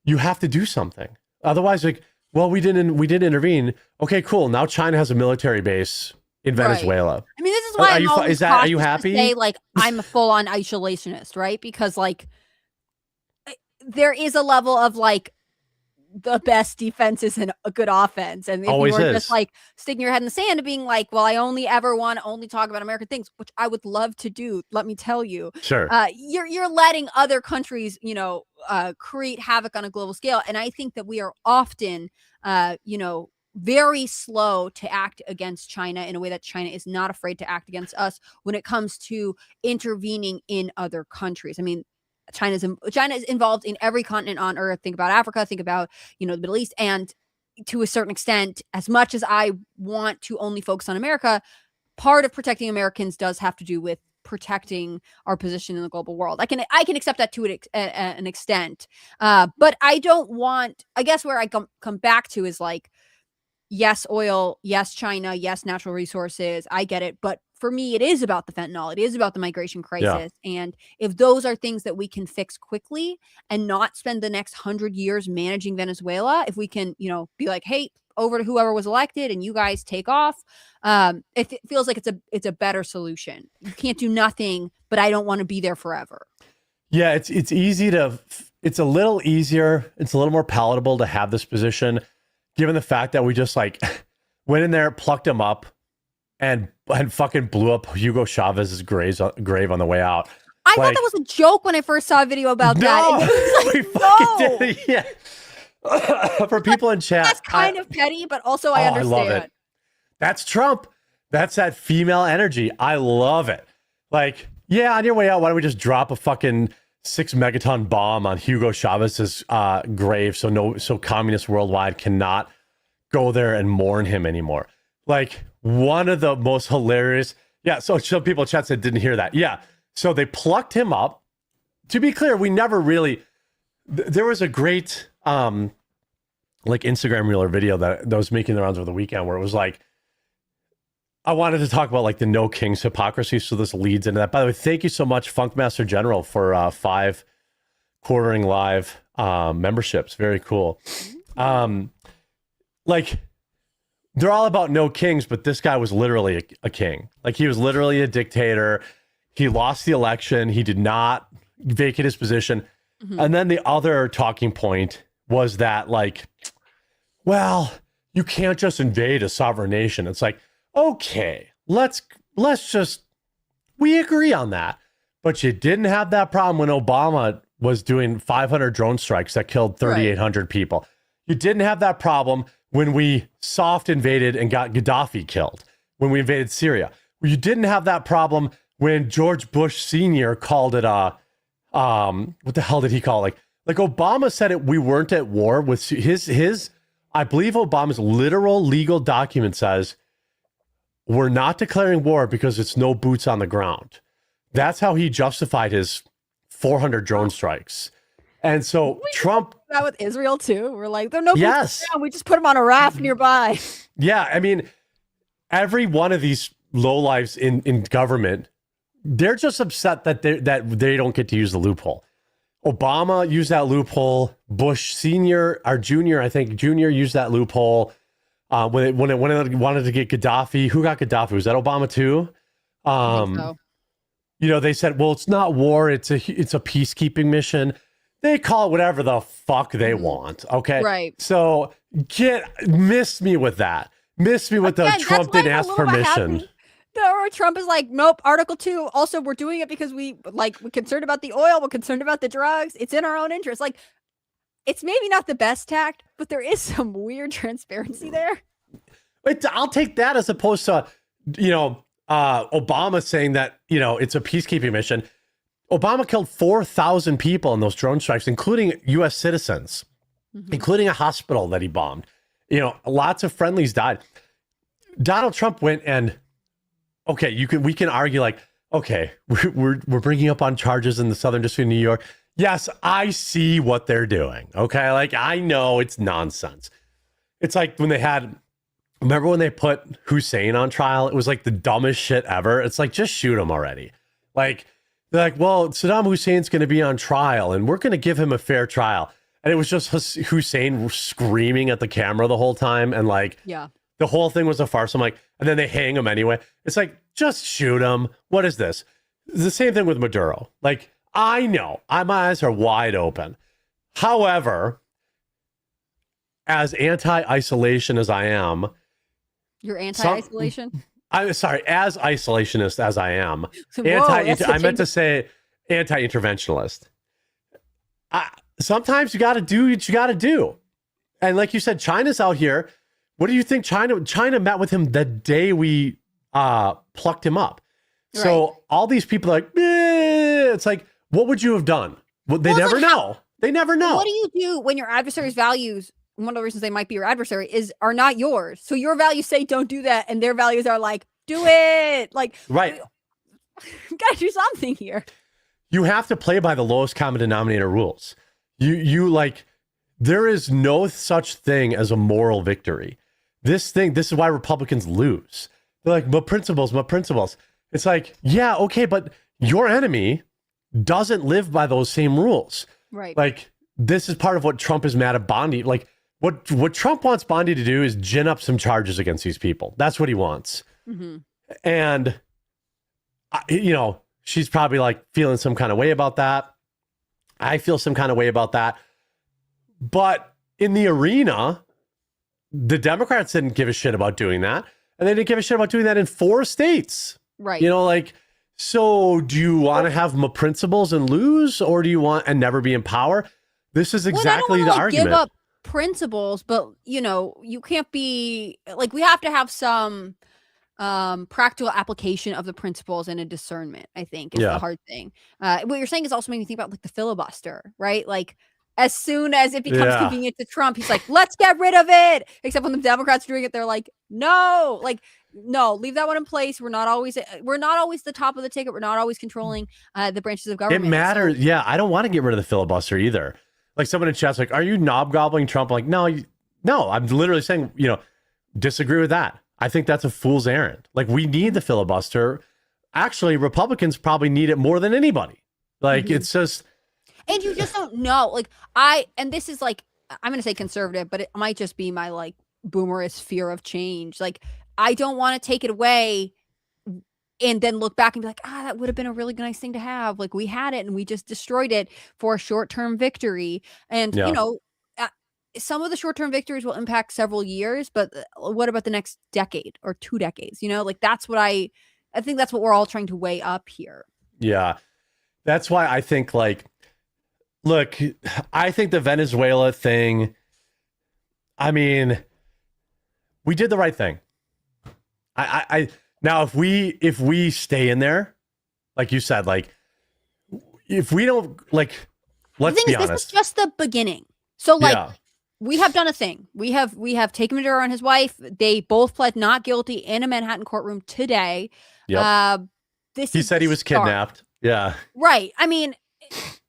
you have to do something. Otherwise, like, well, we didn't intervene. Okay, cool. Now China has a military base in Venezuela. Right. I mean, this is why are you happy? Say, like, I'm a full on isolationist, right? Because like there is a level of like the best defense is a good offense. And if always you were is. just like sticking your head in the sand and being like, well, I only ever want to only talk about American things, which I would love to do. Let me tell you, sure. You're letting other countries, create havoc on a global scale. And I think that we are often, very slow to act against China in a way that China is not afraid to act against us when it comes to intervening in other countries. I mean, China is involved in every continent on earth. Think about Africa, think about, the Middle East. And to a certain extent, as much as I want to only focus on America, part of protecting Americans does have to do with protecting our position in the global world. I can accept that to an extent. But I don't want, I guess where I come back to is like, yes, oil, yes, China, yes, natural resources. I get it. But for me, it is about the fentanyl. It is about the migration crisis. Yeah. And if those are things that we can fix quickly and not spend the next 100 years managing Venezuela, if we can, be like, hey, over to whoever was elected and you guys take off, it feels like it's a better solution. You can't do nothing, but I don't want to be there forever. Yeah, it's a little easier. It's a little more palatable to have this position, given the fact that we just like went in there, plucked him up, and fucking blew up Hugo Chavez's grave on the way out. I thought that was a joke when I first saw a video about that. We fucking did it. Yeah. For people in chat, that's kind of petty, but also I understand. I love it. That's Trump. That's that female energy. I love it. Like, yeah, on your way out, why don't we just drop a fucking 6 megaton bomb on Hugo Chavez's grave so communists worldwide cannot go there and mourn him anymore. Like, one of the most hilarious. Yeah, so some people in chat said didn't hear that. Yeah, so they plucked him up. To be clear, we never really. There was a great like Instagram reel or video that was making the rounds over the weekend where it was like, I wanted to talk about like the No Kings hypocrisy, so this leads into that. By the way, thank you so much, Funkmaster General, for 5 quartering live memberships. Very cool. Like, they're all about no kings, but this guy was literally a king. Like, he was literally a dictator. He lost the election. He did not vacate his position. Mm-hmm. And then the other talking point was that, like, well, you can't just invade a sovereign nation. It's like, okay, let's just, we agree on that. But you didn't have that problem when Obama was doing 500 drone strikes that killed 3,800 people. You didn't have that problem when we soft invaded and got Gaddafi killed, when we invaded Syria. You didn't have that problem when George Bush Sr. called it what the hell did he call it? Like Obama said we weren't at war with his, I believe Obama's literal legal document says, we're not declaring war because it's no boots on the ground. That's how he justified his 400 drone strikes. And so Trump, that with Israel too. We're like, they're no yes, we just put them on a raft nearby. Yeah, I mean, every one of these lowlifes in government, they're just upset that they don't get to use the loophole. Obama used that loophole. Bush Senior, or Junior, I think Junior used that loophole when it wanted to get Gaddafi. Who got Gaddafi? Was that Obama too? I think so. You know, they said, well, it's not war; it's a peacekeeping mission. They call it whatever the fuck they want. Okay. Right. So miss me with that. Miss me with the Trump didn't ask permission. No, Trump is like, nope, Article 2. Also, we're doing it because we're concerned about the oil. We're concerned about the drugs. It's in our own interest. Like, it's maybe not the best tact, but there is some weird transparency there. I'll take that as opposed to, Obama saying that, it's a peacekeeping mission. Obama killed 4,000 people in those drone strikes, including U.S. citizens, including a hospital that he bombed. Lots of friendlies died. Donald Trump went and, okay, we can argue like, okay, we're bringing up on charges in the Southern District of New York. Yes, I see what they're doing. Okay, like I know it's nonsense. It's like remember when they put Hussein on trial? It was like the dumbest shit ever. It's like, just shoot him already. Like, they're like, well, Saddam Hussein's going to be on trial and we're going to give him a fair trial. And it was just Hussein screaming at the camera the whole time. And like, the whole thing was a farce. I'm like, and then they hang him anyway. It's like, just shoot him. What is this? It's the same thing with Maduro. Like, I know my eyes are wide open. However, as anti-isolation as I am, you're anti-isolation? I'm sorry, as isolationist as I am, Whoa, I meant to say anti-interventionalist. Sometimes you got to do what you got to do. And like you said, China's out here. What do you think China met with him the day we plucked him up? Right. So all these people are like, it's like, what would you have done? Well, they never know. They never know. What do you do when your adversary's values, one of the reasons they might be your adversary, are not yours? So your values say don't do that, and their values are like, do it. Like, right. You gotta do something here. You have to play by the lowest common denominator rules. You like, there is no such thing as a moral victory. This is why Republicans lose. They're like, my principles. It's like, yeah, okay, but your enemy doesn't live by those same rules. Right. Like, this is part of what Trump is mad at Bondi. Like, what Trump wants Bondi to do is gin up some charges against these people. That's what he wants. Mm-hmm. And, she's probably like feeling some kind of way about that. I feel some kind of way about that. But in the arena, the Democrats didn't give a shit about doing that. And they didn't give a shit about doing that in 4 states. Right. So do you want to have principles and lose, or do you want and never be in power? This is exactly the argument. Give up principles, but you can't be like, we have to have some practical application of the principles and a discernment, I think, is the hard thing. What you're saying is also making me think about like the filibuster, right? Like, as soon as it becomes convenient to Trump, he's like, let's get rid of it. Except when the Democrats are doing it, they're like, no, leave that one in place. We're not always the top of the ticket. We're not always controlling the branches of government. It matters. Yeah, I don't want to get rid of the filibuster either. Like, someone in chat's like, are you knob-gobbling Trump? I'm like, no, I'm literally saying, disagree with that. I think that's a fool's errand. Like, we need the filibuster. Actually, Republicans probably need it more than anybody. Like, it's just... And you just don't know. Like, and this is like, I'm going to say conservative, but it might just be my like boomerist fear of change. Like, I don't want to take it away and then look back and be like, that would have been a really nice thing to have. Like, we had it and we just destroyed it for a short-term victory. And, some of the short-term victories will impact several years, but what about the next decade or 2 decades? Like, that's what I think that's what we're all trying to weigh up here. Yeah. That's why I think, like, look, I think the Venezuela thing, I mean, we did the right thing. Now, if we stay in there, like you said, like, if we don't, like, let's be honest. This is just the beginning. So, like, we have done a thing. We have taken Maduro and his wife. They both pled not guilty in a Manhattan courtroom today. Yep. He said he was kidnapped. Yeah. Right. I mean,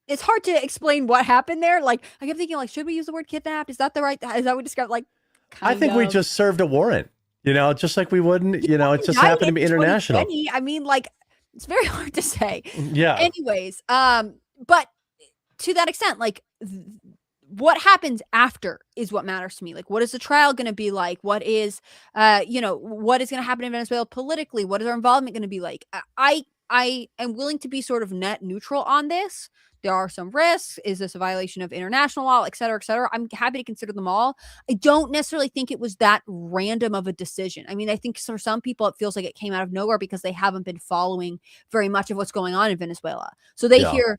it's hard to explain what happened there. Like, I kept thinking, like, should we use the word kidnapped? Is that the right? Is that what we described? Like, I think we just served a warrant. Just like we wouldn't. It just happened to be international. I mean, like, it's very hard to say. Yeah. Anyways, but to that extent, like, what happens after is what matters to me. Like, what is the trial going to be like? What is, what is going to happen in Venezuela politically? What is our involvement going to be like? I am willing to be sort of net neutral on this. There are some risks. Is this a violation of international law, et cetera, et cetera? I'm happy to consider them all. I don't necessarily think it was that random of a decision. I mean, I think for some people, it feels like it came out of nowhere because they haven't been following very much of what's going on in Venezuela. So they hear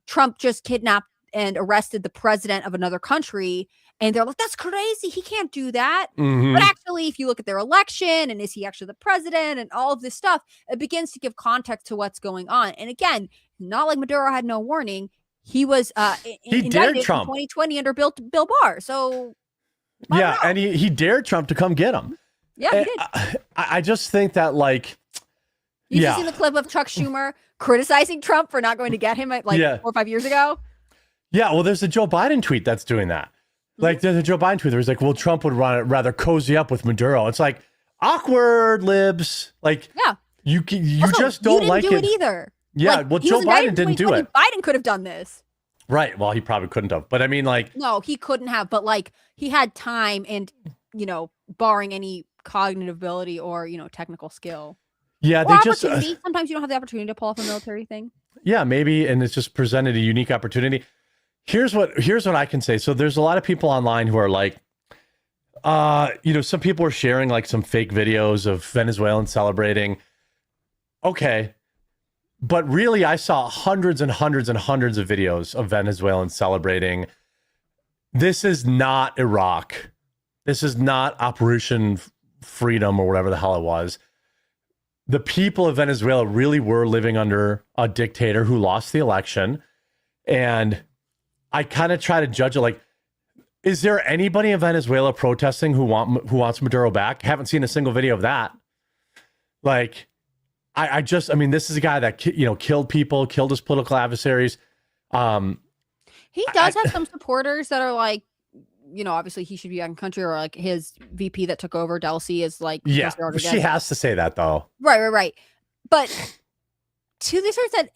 Trump just kidnapped and arrested the president of another country. And they're like, that's crazy. He can't do that. Mm-hmm. But actually, if you look at their election and is he actually the president and all of this stuff, it begins to give context to what's going on. And again, not like Maduro had no warning. He was he dared Trump in 2020 under Bill Barr. So yeah, and he dared Trump to come get him. Yeah, he did. I just think that, like, You've seen the clip of Chuck Schumer criticizing Trump for not going to get him 4 or 5 years ago. Yeah, well, there's a Joe Biden tweet that's doing that. Like, there's a Joe Biden tweet where he's like, well, Trump would rather cozy up with Maduro. It's like, awkward, libs. Like, you also, just don't like it. You didn't do it either. Yeah, well, Joe Biden didn't do it. Biden could have done this. Right. Well, he probably couldn't have. But I mean, like... No, he couldn't have. But, like, he had time and, barring any cognitive ability or, technical skill. Yeah, or opportunity. Sometimes you don't have the opportunity to pull off a military thing. Yeah, maybe. And it's just presented a unique opportunity. Here's what I can say. So there's a lot of people online who are like, some people are sharing like some fake videos of Venezuelans celebrating. Okay. But really, I saw hundreds and hundreds and hundreds of videos of Venezuelans celebrating. This is not Iraq. This is not Operation Freedom or whatever the hell it was. The people of Venezuela really were living under a dictator who lost the election. And I kind of try to judge it like, is there anybody in Venezuela protesting who wants Maduro back? Haven't seen a single video of that. Like, I mean, this is a guy that, killed people, killed his political adversaries. He does have some supporters that are like, obviously he should be out in country, or like his VP that took over, Delcy, is like, she has to say that though. Right. But to this extent,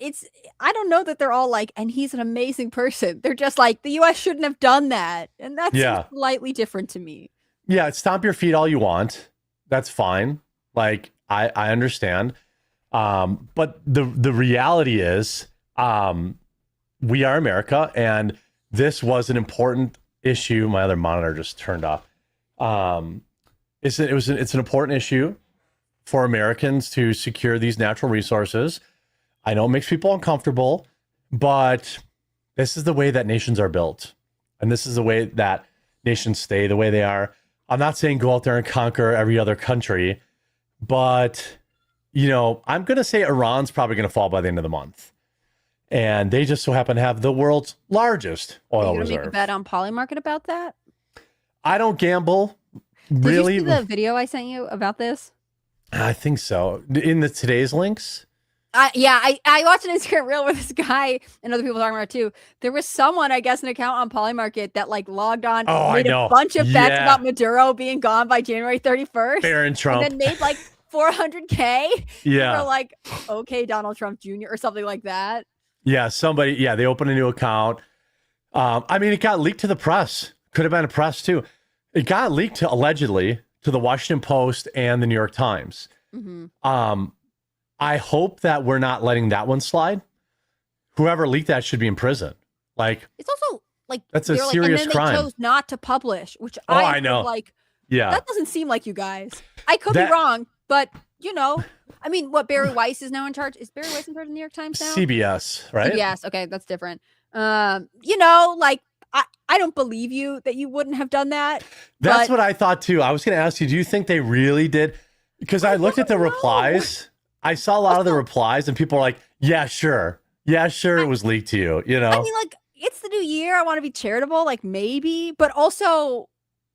I don't know that they're all like, and he's an amazing person. They're just like, the U.S. shouldn't have done that. And that's slightly different to me. Yeah, stomp your feet all you want. That's fine. Like, I understand. But the reality is, we are America, and this was an important issue. My other monitor just turned off. It's an important issue for Americans to secure these natural resources. I know it makes people uncomfortable, but this is the way that nations are built. And this is the way that nations stay the way they are. I'm not saying go out there and conquer every other country, but, I'm going to say Iran's probably going to fall by the end of the month. And they just so happen to have the world's largest oil reserve. Are you going to make a bet on Polymarket about that? I don't gamble. Really? Did you see the video I sent you about this? I think so. In the today's links? I watched an Instagram reel with this guy and other people talking about it too. There was someone, I guess, an account on Polymarket that like logged on, made a bunch of bets about Maduro being gone by January 31st. Baron Trump. And then made like $400K. Yeah. For like, okay, Donald Trump Jr. or something like that. Yeah, they opened a new account. I mean, it got leaked to the press. Could have been a press too. It got leaked allegedly to the Washington Post and the New York Times. Mm-hmm. I hope that we're not letting that one slide. Whoever leaked that should be in prison. Like, it's also like that's a serious crime. And then they chose not to publish, which I know. Like, yeah, that doesn't seem like you guys. I could be wrong, but I mean, what Barry Weiss is now in charge? Is Barry Weiss in charge of the New York Times now? CBS, right? CBS. Okay, that's different. Like I don't believe you that you wouldn't have done that. That's what I thought too. I was going to ask you, do you think they really did? Because I looked at the replies. I saw a lot of the replies, and people are like, "Yeah, sure, it was leaked to you." I mean, like, it's the new year. I want to be charitable, like maybe, but also,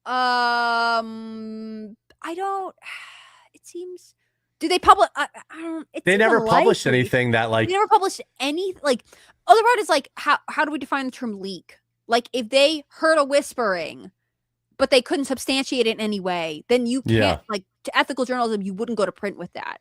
I don't. It seems. Do they publish? I don't. They never published anything that like. They never published any like. other part is like, how do we define the term leak? Like, if they heard a whispering, but they couldn't substantiate it in any way, then you can't, like, to ethical journalism, you wouldn't go to print with that.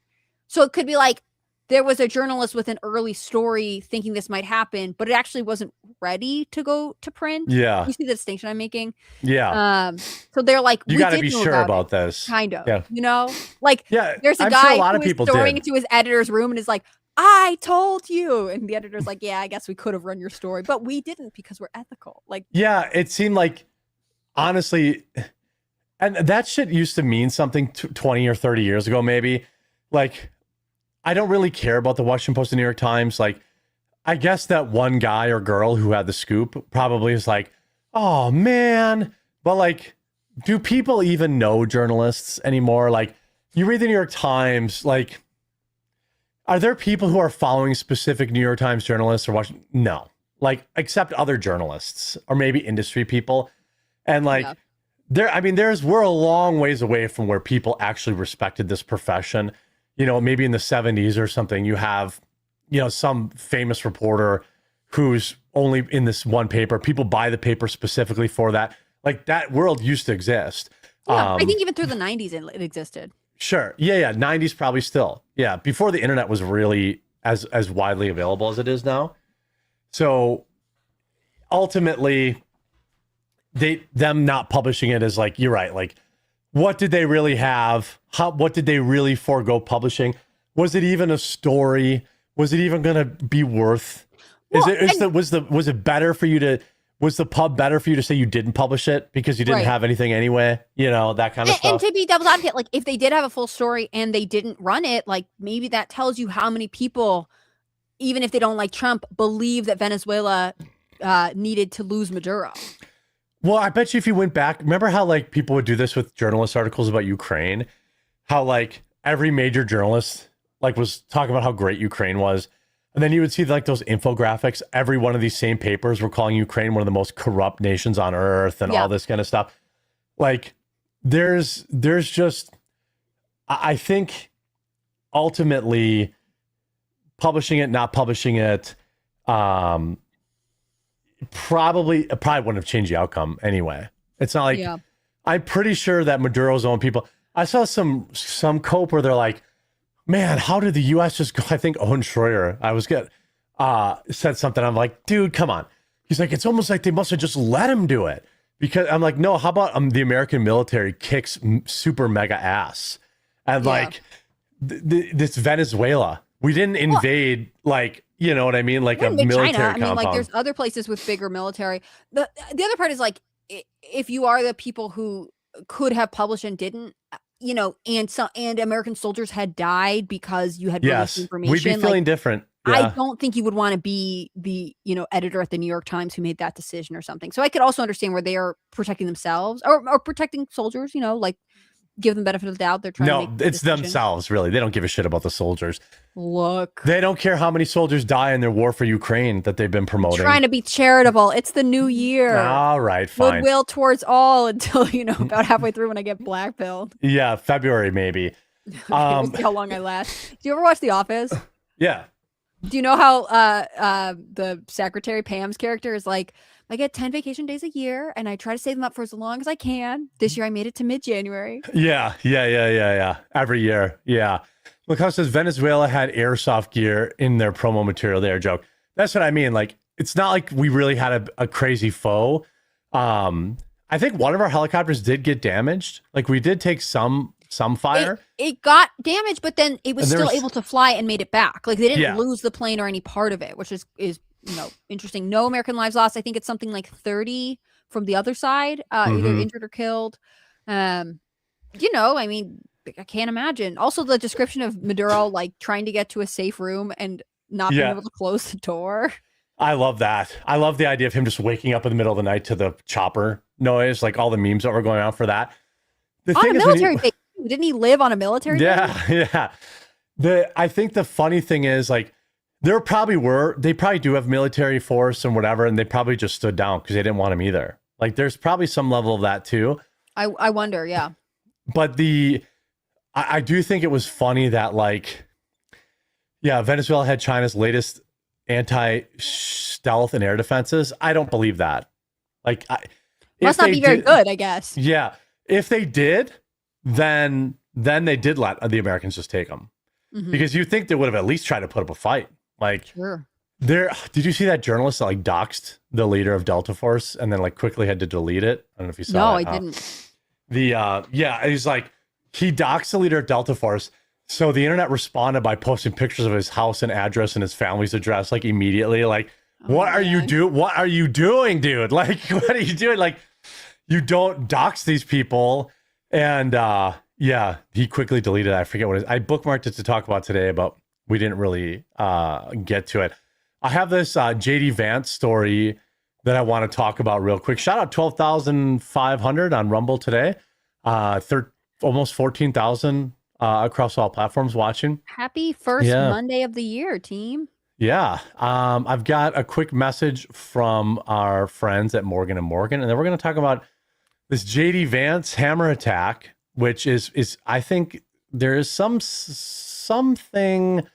So it could be like, there was a journalist with an early story thinking this might happen, but it actually wasn't ready to go to print. Yeah. You see the distinction I'm making? Yeah. So they're like, you got to be sure about this. Kind of. Yeah. You know? Like, there's a I'm guy sure a lot of who is people storing did. into his editor's room and is like, I told you. And the editor's like, yeah, I guess we could have run your story, but we didn't because we're ethical. Like, yeah, it seemed like, honestly, and that shit used to mean something 20 or 30 years ago, maybe. Like, I don't really care about the Washington Post and New York Times. Like, I guess that one guy or girl who had the scoop probably is like, oh man. But like, do people even know journalists anymore? Like, you read the New York Times, like, are there people who are following specific New York Times journalists or watching? No, like, except other journalists or maybe industry people. And like, we're a long ways away from where people actually respected this profession. You know, maybe in the 70s or something, you have, you know, some famous reporter who's only in this one paper. People buy the paper specifically for that. Like, that world used to exist. Yeah, I think even through the 90s it existed. Sure. Yeah. 90s probably still. Yeah. Before the internet was really as widely available as it is now. So ultimately, them not publishing it is like, you're right. Like, what did they really have? What did they really forego publishing? Was it even a story? Was it even going to be worth? Was it better for you to? Was the pub better for you to say you didn't publish it because you didn't have anything anyway? You know, that kind of stuff. And to be devil's advocate, like, if they did have a full story and they didn't run it, like, maybe that tells you how many people, even if they don't like Trump, believe that Venezuela needed to lose Maduro. Well, I bet you if you went back, remember how like people would do this with journalist articles about Ukraine? How like every major journalist like was talking about how great Ukraine was. And then you would see like those infographics. Every one of these same papers were calling Ukraine one of the most corrupt nations on earth and all this kind of stuff. Like there's just, I think ultimately publishing it, not publishing it, probably wouldn't have changed the outcome anyway. It's not like I'm pretty sure that Maduro's own people. I saw some cope where they're like, man, how did the U.S. just go? I think Owen Schroyer, said something. I'm like, dude, come on. He's like, it's almost like they must have just let him do it. Because I'm like, no, how about the American military kicks super mega ass? And like this Venezuela, we didn't invade like, you know what I mean? Like a military China. compound. I mean, like there's other places with bigger military. The other part is like, if you are the people who could have published and didn't, you know, and American soldiers had died because you had released information. We'd be feeling different. Yeah. I don't think you would want to be the, you know, editor at the New York Times who made that decision or something. So I could also understand where they are protecting themselves or protecting soldiers, you know, like give them benefit of the doubt. They're trying to make it's themselves, really. They don't give a shit about the soldiers. Look. They don't care how many soldiers die in their war for Ukraine that they've been promoting. Trying to be charitable. It's the new year. All right, fine. Goodwill towards all until, you know, about halfway through when I get blackpilled. Yeah, February maybe. We'll see how long I last. Do you ever watch The Office? Yeah. Do you know how the secretary Pam's character is like, I get 10 vacation days a year and I try to save them up for as long as I can. This year I made it to mid-January. Yeah. Every year. Yeah. Look how it says Venezuela had airsoft gear in their promo material there, joke. That's what I mean. Like, it's not like we really had a crazy foe. I think one of our helicopters did get damaged. Like, we did take some fire. It got damaged, but then it was still able to fly and made it back. Like, they didn't lose the plane or any part of it, which is you know, interesting. No American lives lost. I think it's something like 30 from the other side, either injured or killed. You know, I mean, I can't imagine. Also, the description of Maduro like trying to get to a safe room and not being able to close the door. I love that. I love the idea of him just waking up in the middle of the night to the chopper noise, like all the memes that were going on for that. On a military base. Didn't he live on a military base? Yeah. I think the funny thing is, like, they probably do have military force and whatever, and they probably just stood down because they didn't want him either. Like, there's probably some level of that too. I wonder, yeah. But I do think it was funny that, like, yeah, Venezuela had China's latest anti-stealth and air defenses. I don't believe that. Like, must not be very good, I guess. Yeah. If they did, then they did let the Americans just take them. Because you think they would have at least tried to put up a fight. Like, sure. Did you see that journalist that like doxed the leader of Delta Force and then like quickly had to delete it? I don't know if you saw No, that. I didn't. He's like, he doxed the leader of Delta Force. So the internet responded by posting pictures of his house and address and his family's address, like immediately. Like, what are you doing, dude? Like, what are you doing? Like, you don't dox these people. And he quickly deleted it. I forget what it is. I bookmarked it to talk about today, but we didn't really get to it. I have this JD Vance story that I want to talk about real quick. Shout out 12,500 on Rumble today. Almost 14,000 across all platforms watching. Happy first Monday of the year, team. Yeah. I've got a quick message from our friends at Morgan & Morgan, and then we're going to talk about this JD Vance hammer attack, which is I think there is something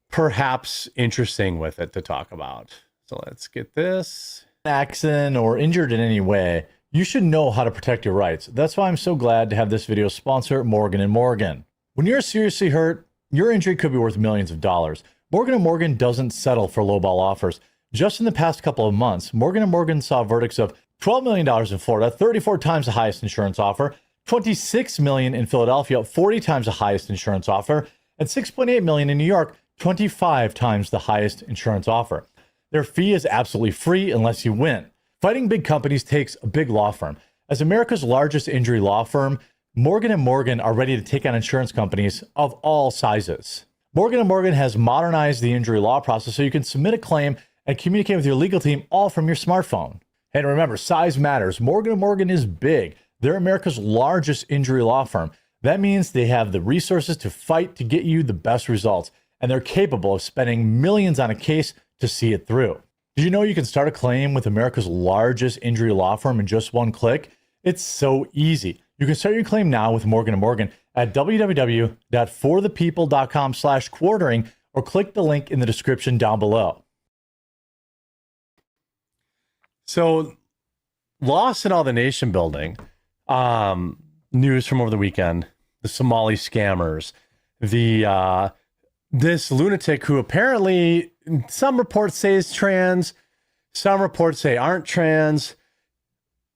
perhaps interesting with it to talk about. So let's get this. Accident or injured in any way, you should know how to protect your rights. That's why I'm so glad to have this video sponsor Morgan & Morgan. When you're seriously hurt, your injury could be worth millions of dollars. Morgan & Morgan doesn't settle for lowball offers. Just in the past couple of months, Morgan & Morgan saw verdicts of $12 million in Florida, 34 times the highest insurance offer, $26 million in Philadelphia, 40 times the highest insurance offer, and $6.8 million in New York, 25 times the highest insurance offer. Their fee is absolutely free unless you win. Fighting big companies takes a big law firm. As America's largest injury law firm, Morgan & Morgan are ready to take on insurance companies of all sizes. Morgan & Morgan has modernized the injury law process so you can submit a claim and communicate with your legal team all from your smartphone. And remember, size matters. Morgan & Morgan is big. They're America's largest injury law firm. That means they have the resources to fight to get you the best results. And they're capable of spending millions on a case to see it through. Did you know you can start a claim with America's largest injury law firm in just one click? It's so easy. You can start your claim now with Morgan & Morgan at www.forthepeople.com/quartering or click the link in the description down below. So, lost in all the nation building, news from over the weekend, the Somali scammers, this lunatic who apparently some reports say is trans, some reports say aren't trans,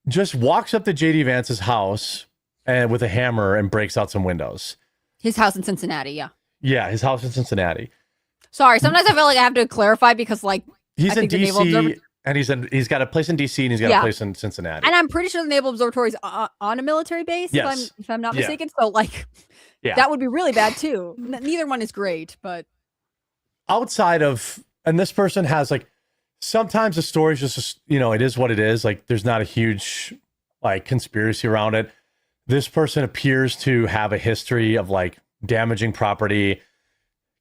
just walks up to JD Vance's house and with a hammer and breaks out some windows. His house in Cincinnati, yeah. Yeah, his house in Cincinnati. Sorry, sometimes I feel like I have to clarify because like he's in DC and he's got a place in DC and he's got a place in Cincinnati. And I'm pretty sure the Naval Observatory is on a military base, if I'm not mistaken. So like that would be really bad too. Neither one is great, but outside of, and this person has like, sometimes the story's just, it is what it is. Like there's not a huge like conspiracy around it. This person appears to have a history of like damaging property,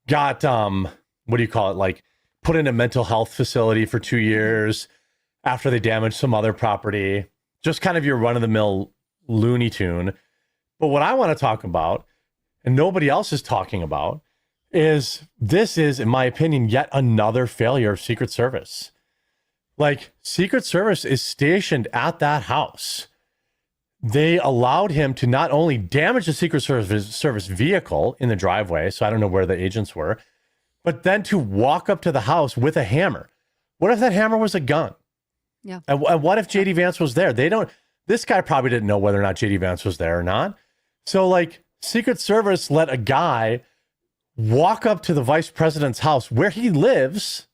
got, what do you call it? Like put in a mental health facility for 2 years after they damaged some other property, just kind of your run of the mill Looney Tune. But what I want to talk about, and nobody else is talking about, is this is, in my opinion, yet another failure of Secret Service. Like, Secret Service is stationed at that house. They allowed him to not only damage the Secret Service vehicle in the driveway, so I don't know where the agents were, but then to walk up to the house with a hammer. What if that hammer was a gun? Yeah. And what if JD Vance was there? This guy probably didn't know whether or not JD Vance was there or not. So, like, Secret Service let a guy walk up to the vice president's house where he lives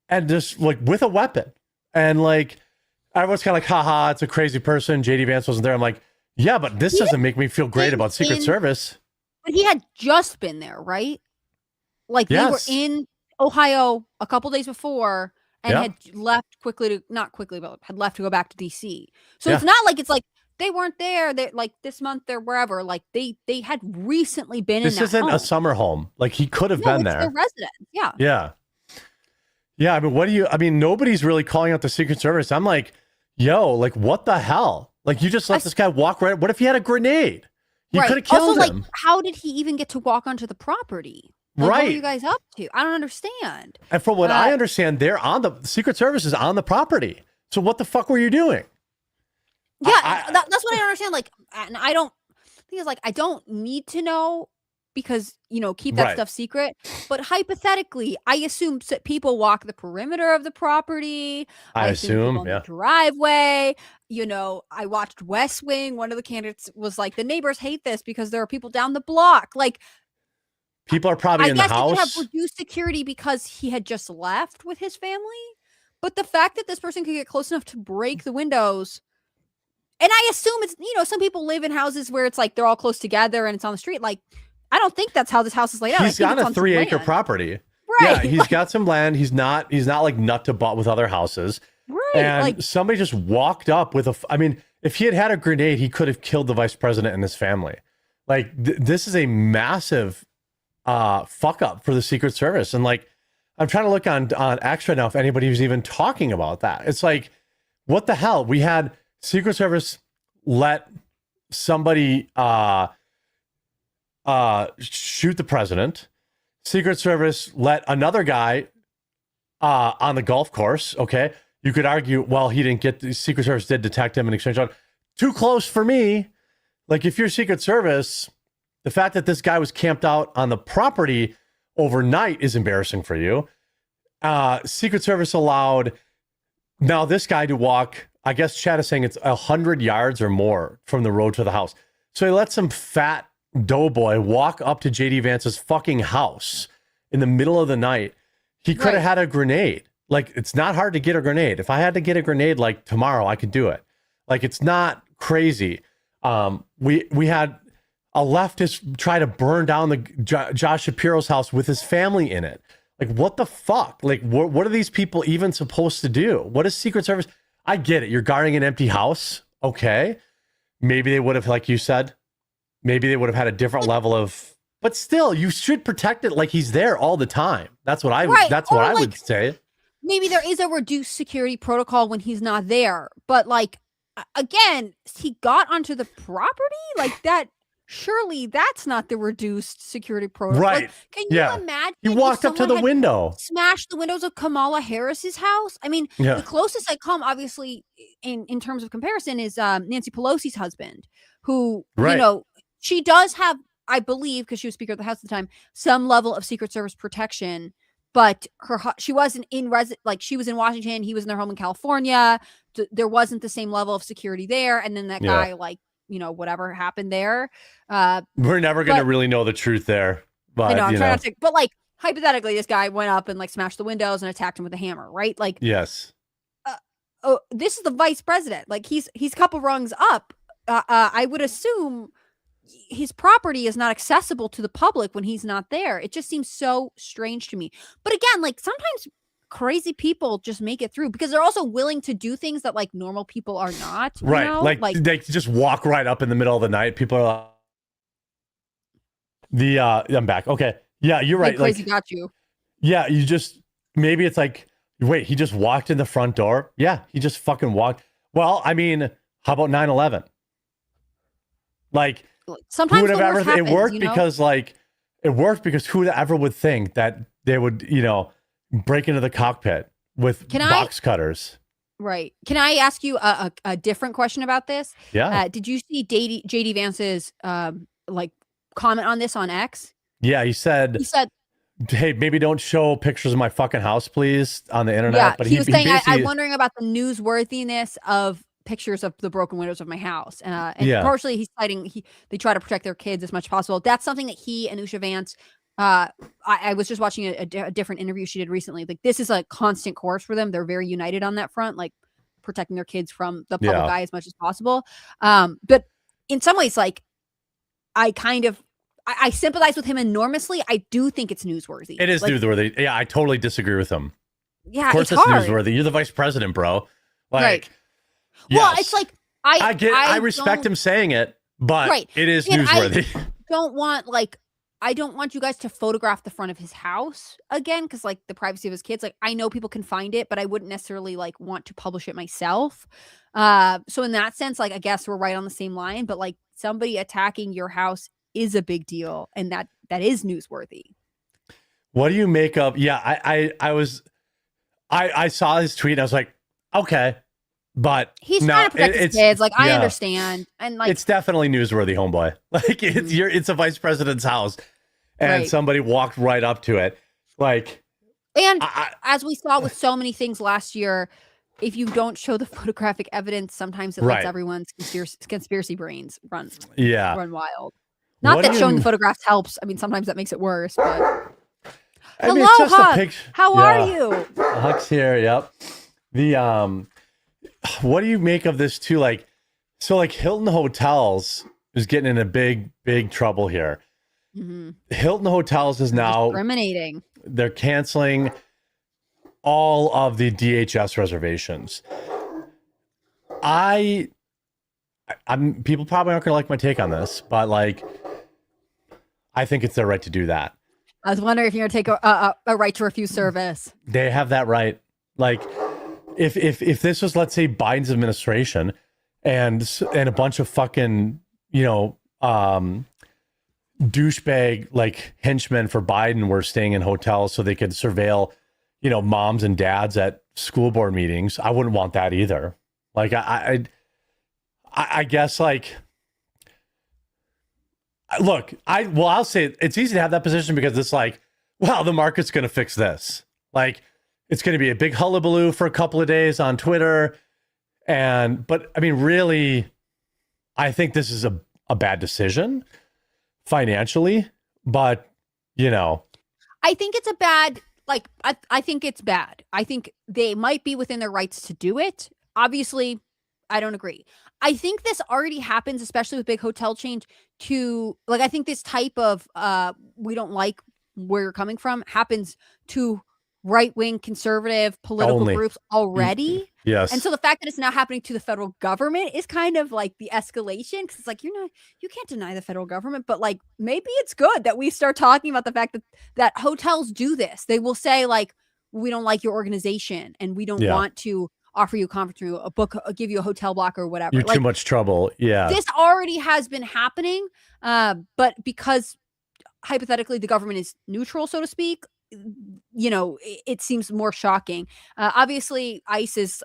and just like with a weapon. And like, everyone's kind of like, haha, it's a crazy person. JD Vance wasn't there. I'm like, yeah, but this doesn't make me feel great about Secret Service. But he had just been there, right? Like they were in Ohio a couple days before and had left not quickly, but had left to go back to DC. So it's not like it's like they weren't there. They like this month they're wherever. Like they had recently been in that This isn't home. a summer home. Like he could have been there. Their residence. Yeah. Yeah. Yeah. I mean, nobody's really calling out the Secret Service. I'm like, yo, like what the hell? Like you just let this guy walk What if he had a grenade? You could have killed him. Like, how did he even get to walk onto the property? Like, right. What are you guys up to? I don't understand. And from what I understand, they're on the Secret Service is on the property. So what the fuck were you doing? Yeah, that's what I don't understand. Like, and I don't think it's like I don't need to know because keep that stuff secret. But hypothetically, I assume people walk the perimeter of the property. I assume the driveway. I watched West Wing. One of the candidates was like, the neighbors hate this because there are people down the block. Like, people are probably in the house. I guess he could have reduced security because he had just left with his family. But the fact that this person could get close enough to break the windows. And I assume it's, some people live in houses where it's like they're all close together and it's on the street. Like, I don't think that's how this house is laid out. He's got a 3-acre property. Right. Yeah, he's got some land. He's not like nut to butt with other houses. Right. And like, somebody just walked up with if he had a grenade, he could have killed the vice president and his family. Like, this is a massive fuck up for the Secret Service. And like, I'm trying to look on X right now if anybody was even talking about that. It's like, what the hell? We had Secret Service let somebody shoot the president. Secret Service let another guy on the golf course. Okay, you could argue, well, he didn't get the Secret Service did detect him and exchange on. Too close for me. Like, if you're Secret Service, the fact that this guy was camped out on the property overnight is embarrassing for you. Secret Service allowed now this guy to walk. I guess Chad is saying it's 100 yards or more from the road to the house. So he let some fat doughboy walk up to JD Vance's fucking house in the middle of the night. He could have had a grenade. Like, it's not hard to get a grenade. If I had to get a grenade like tomorrow, I could do it. Like, it's not crazy. We had a leftist try to burn down the Josh Shapiro's house with his family in it. Like, what the fuck? Like, what are these people even supposed to do? What is Secret Service? I get it. You're guarding an empty house. Okay. Maybe they would have, like you said, maybe they would have had a different level of, but still, you should protect it like he's there all the time. That's what I would say. Maybe there is a reduced security protocol when he's not there. But like, again, he got onto the property like that. Surely that's not the reduced security protocol. Right. Like, can you imagine? He walked up to the window. Smashed the windows of Kamala Harris's house. I mean, the closest I come, obviously, in terms of comparison, is Nancy Pelosi's husband, who, she does have, I believe, because she was Speaker of the House at the time, some level of Secret Service protection. But she wasn't she was in Washington. He was in their home in California. There wasn't the same level of security there. And then that guy, whatever happened there. We're never going to really know the truth there. But, I'm trying not to, but like, hypothetically, this guy went up and like smashed the windows and attacked him with a hammer, right? Like, yes. This is the vice president. Like, he's a couple rungs up. I would assume his property is not accessible to the public when he's not there. It just seems so strange to me. But again, like, sometimes crazy people just make it through because they're also willing to do things that like normal people are not. Right. You know? Like they just walk right up in the middle of the night. People are like, I'm back. Okay. Yeah, you're right. Crazy like, got you. Yeah, maybe it's like, wait, he just walked in the front door? Yeah, he just fucking walked. Well, I mean, how about 9/11? Like, sometimes who would have ever happens, it worked because who ever would think that they would, break into the cockpit with box cutters? Right. Can I ask you a different question about this? Yeah. Did you see JD Vance's comment on this on X? Yeah, he said, hey, maybe don't show pictures of my fucking house, please, on the internet. Yeah, but he was saying, I'm wondering about the newsworthiness of pictures of the broken windows of my house. And partially he's citing, they try to protect their kids as much as possible. That's something that he and Usha Vance, I was just watching a different interview she did recently. Like, this is a constant course for them. They're very united on that front, like protecting their kids from the public eye as much as possible. But in some ways, like, I sympathize with him enormously. I do think it's newsworthy. It is newsworthy. Yeah, I totally disagree with him. Yeah, of course it's hard. newsworthy. You're the vice president, bro. Like, right. Yes. Well, it's like I respect him saying it, but it is newsworthy. I don't want you guys to photograph the front of his house again, because like the privacy of his kids. Like, I know people can find it, but I wouldn't necessarily like want to publish it myself. So in that sense, like, I guess we're right on the same line. But like, somebody attacking your house is a big deal, and that is newsworthy. What do you make of? Yeah, I saw his tweet. And I was like, okay, but he's trying to protect his kids. Like, I understand, and like it's definitely newsworthy, homeboy. Like it's a vice president's house, and somebody walked right up to it, like. And as we saw with so many things last year, if you don't show the photographic evidence, sometimes it lets everyone's conspiracy brains run wild. Not that showing the photographs helps. I mean, sometimes that makes it worse. But hello, Huck. How are you? Huck's here. Yep. The what do you make of this too? Like, so like Hilton Hotels is getting in a big trouble here. Mm-hmm. Hilton Hotels is now discriminating. They're canceling all of the DHS reservations. I'm people probably aren't gonna like my take on this, but like I think it's their right to do that. I was wondering if you're gonna take a right to refuse service. They have that right. Like if this was, let's say, Biden's administration and a bunch of fucking, douchebag like henchmen for Biden were staying in hotels so they could surveil, moms and dads at school board meetings, I wouldn't want that either. Like I guess like, look, I'll say it's easy to have that position because it's like, well, the market's going to fix this. Like it's going to be a big hullabaloo for a couple of days on Twitter. But I mean, really, I think this is a bad decision financially, but I think it's a bad, like, I think it's bad. I think they might be within their rights to do it. Obviously, I don't agree. I think this already happens, especially with big hotel chains, I think this type of, we don't like where you're coming from happens to right-wing conservative political groups already. Yes. And so the fact that it's now happening to the federal government is kind of like the escalation, because it's like, you can't deny the federal government, but like maybe it's good that we start talking about the fact that hotels do this. They will say like, we don't like your organization and we don't want to offer you a conference room, a book, give you a hotel block or whatever. You're too much trouble. Yeah. This already has been happening. But because hypothetically the government is neutral, so to speak, it seems more shocking. Obviously, ICE is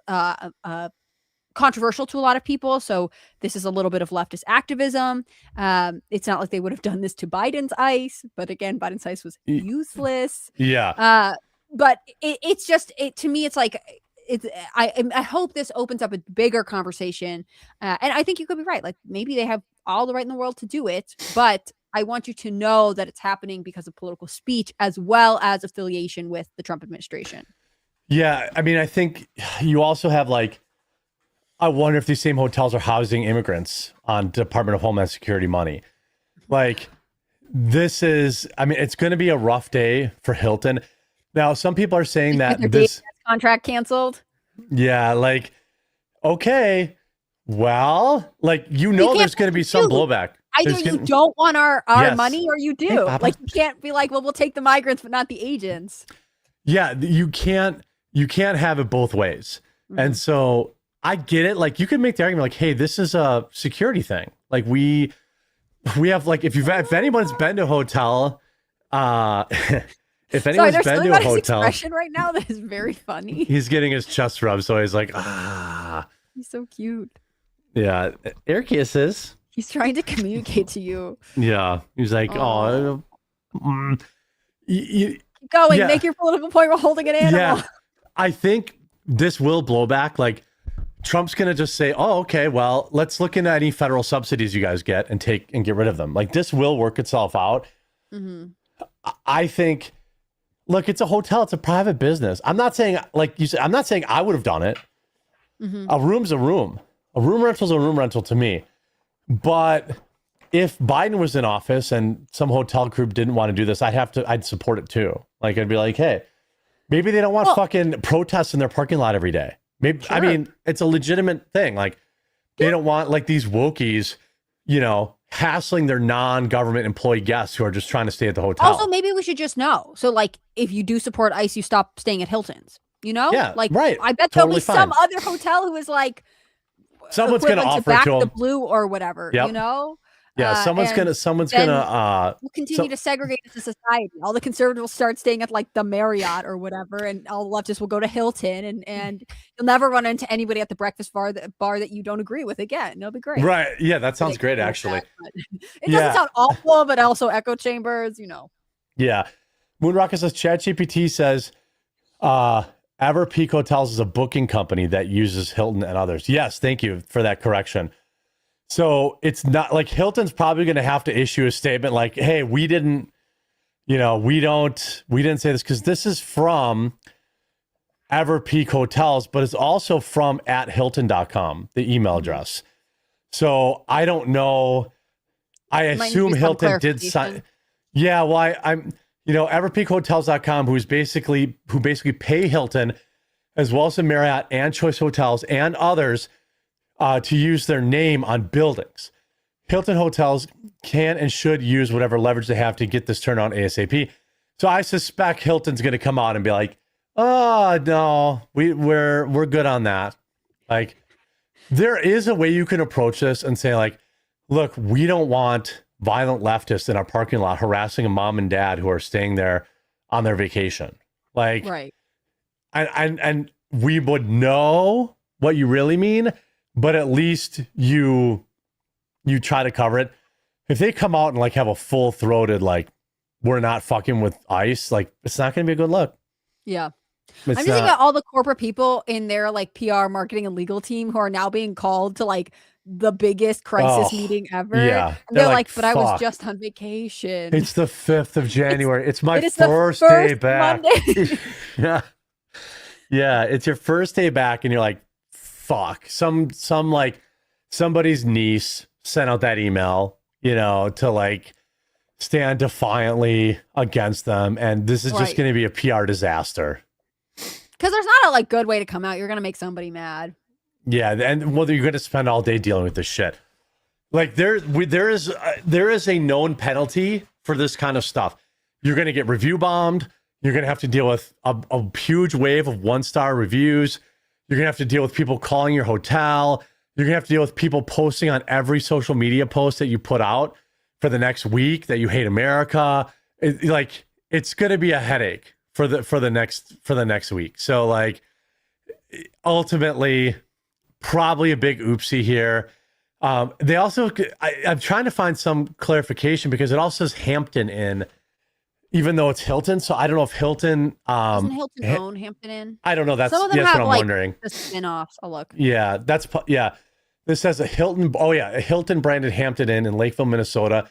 controversial to a lot of people, so this is a little bit of leftist activism. It's not like they would have done this to Biden's ICE, but again, Biden's ICE was useless. Yeah. But it's just to me, it's like I hope this opens up a bigger conversation, and I think you could be right. Like maybe they have all the right in the world to do it, but I want you to know that it's happening because of political speech as well as affiliation with the Trump administration. Yeah. I mean, I think you also have like, I wonder if these same hotels are housing immigrants on Department of Homeland Security money. Like it's going to be a rough day for Hilton. Now, some people are saying that this contract canceled. Yeah. Like, okay, well, like, there's going to be some blowback. Either you don't want our money or you do. Hey, like you can't be like, well, we'll take the migrants, but not the agents. Yeah, you can't have it both ways. Mm-hmm. And so I get it. Like you can make the argument like, hey, this is a security thing. Like we have like if anyone's been to a hotel, if anyone's been to a hotel, expression right now that is very funny. He's getting his chest rubbed, so he's like, He's so cute. Yeah, air kisses. He's trying to communicate to you. Yeah. He's like, keep going. Make your political point. We're holding an animal. Yeah. I think this will blow back. Like Trump's going to just say, oh, okay, well, let's look into any federal subsidies you guys get and get rid of them. Like this will work itself out. Mm-hmm. I think, look, it's a hotel. It's a private business. I'm not saying, like you said, I'm not saying I would have done it. Mm-hmm. A room's a room. A room rental's a room rental to me. But if Biden was in office and some hotel group didn't want to do this, I'd support it too. Like I'd be like, hey, maybe they don't want fucking protests in their parking lot every day. Maybe sure. I mean, it's a legitimate thing. Like they don't want like these wokies, hassling their non-government employee guests who are just trying to stay at the hotel. Also, maybe we should just know. So like if you do support ICE, you stop staying at Hilton's, Yeah, like right. I bet totally there'll be some other hotel who is like, someone's going to offer back to the them blue or whatever, Yep. Yeah, someone's gonna we'll continue to segregate as a society. All the conservatives will start staying at like the Marriott or whatever, and all the leftists will go to Hilton, and you'll never run into anybody at the breakfast bar that you don't agree with again. It'll be great. Right. Yeah, that sounds great actually. It doesn't sound awful, but also echo chambers, Yeah. Moonrocket says ChatGPT says Everpeak Hotels is a booking company that uses Hilton and others. Yes, thank you for that correction. So it's not like Hilton's probably going to have to issue a statement like, hey, we didn't say this, because this is from Everpeak Hotels, but it's also from @hilton.com, the email address. So I don't know. I assume Hilton did sign. Yeah, well, I'm Everpeakhotels.com, who basically pay Hilton as well as the Marriott and Choice Hotels and others to use their name on buildings. Hilton hotels can and should use whatever leverage they have to get this turned on ASAP. So I suspect Hilton's going to come out and be like, "Oh no, we're good on that." Like, there is a way you can approach this and say, like, "Look, we don't want violent leftists in our parking lot harassing a mom and dad who are staying there on their vacation." Like, right. And we would know what you really mean, but at least you try to cover it. If they come out and like have a full-throated, like, we're not fucking with ICE, like, it's not going to be a good look. Yeah. I'm just thinking about all the corporate people in their like PR, marketing, and legal team who are now being called to like the biggest crisis meeting ever. Yeah. And they're like, but I was just on vacation. It's the 5th of January. It's my is first the day first back. Monday. Yeah. Yeah. It's your first day back and you're like, fuck. Some like somebody's niece sent out that email, to like stand defiantly against them. And this is just going to be a PR disaster. Because there's not a like good way to come out. You're going to make somebody mad. Yeah, and whether you're going to spend all day dealing with this shit, like there is a known penalty for this kind of stuff. You're going to get review bombed. You're going to have to deal with a huge wave of 1-star reviews. You're going to have to deal with people calling your hotel. You're going to have to deal with people posting on every social media post that you put out for the next week that you hate America. It's going to be a headache for the next week. So like, ultimately, probably a big oopsie here. They also, I'm trying to find some clarification because it also says Hampton Inn, even though it's Hilton. So I don't know if Hilton, doesn't Hilton own Hampton Inn? I don't know. That's Some of them what have I'm like wondering. the spin-offs. I'll look. Yeah, this says a Hilton. Oh yeah, a Hilton branded Hampton Inn in Lakeville, Minnesota,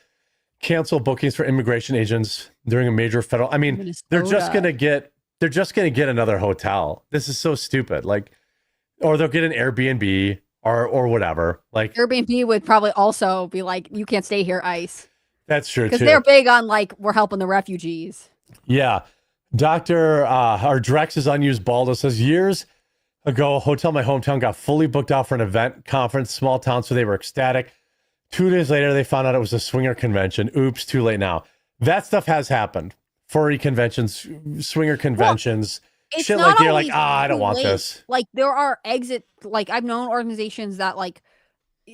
canceled bookings for immigration agents during a major federal. I mean, they're just gonna get another hotel. This is so stupid. Like, or they'll get an Airbnb or whatever. Like, Airbnb would probably also be like, you can't stay here, ICE. That's true because too. they're big on like we're helping the refugees. Yeah, Dr. Our Drex's Unused Baldo says years ago, a hotel in my hometown got fully booked out for an event conference, small town, so they were ecstatic. 2 days later, they found out it was a swinger convention. Oops, too late now. That stuff has happened. Furry conventions, swinger conventions, shit like you're like, I don't want this. Like there are exit, like I've known organizations that like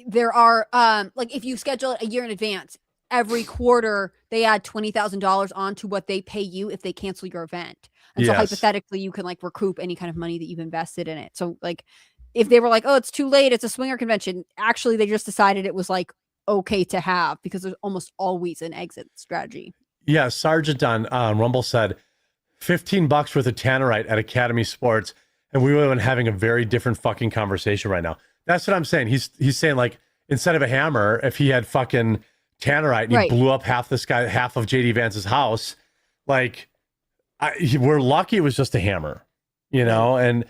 there are like if you schedule it a year in advance, every quarter they add $20,000 onto what they pay you if they cancel your event. And so hypothetically you can like recoup any kind of money that you've invested in it. So like if they were like, oh, it's too late, it's a swinger convention, actually they just decided it was like okay to have because there's almost always an exit strategy. Yeah, Sergeant on Rumble said $15 worth of Tannerite at Academy Sports, and we would have been having a very different fucking conversation right now. That's what I'm saying. He's saying like instead of a hammer, if he had fucking Tannerite and he blew up half of JD Vance's house, like we're lucky it was just a hammer, And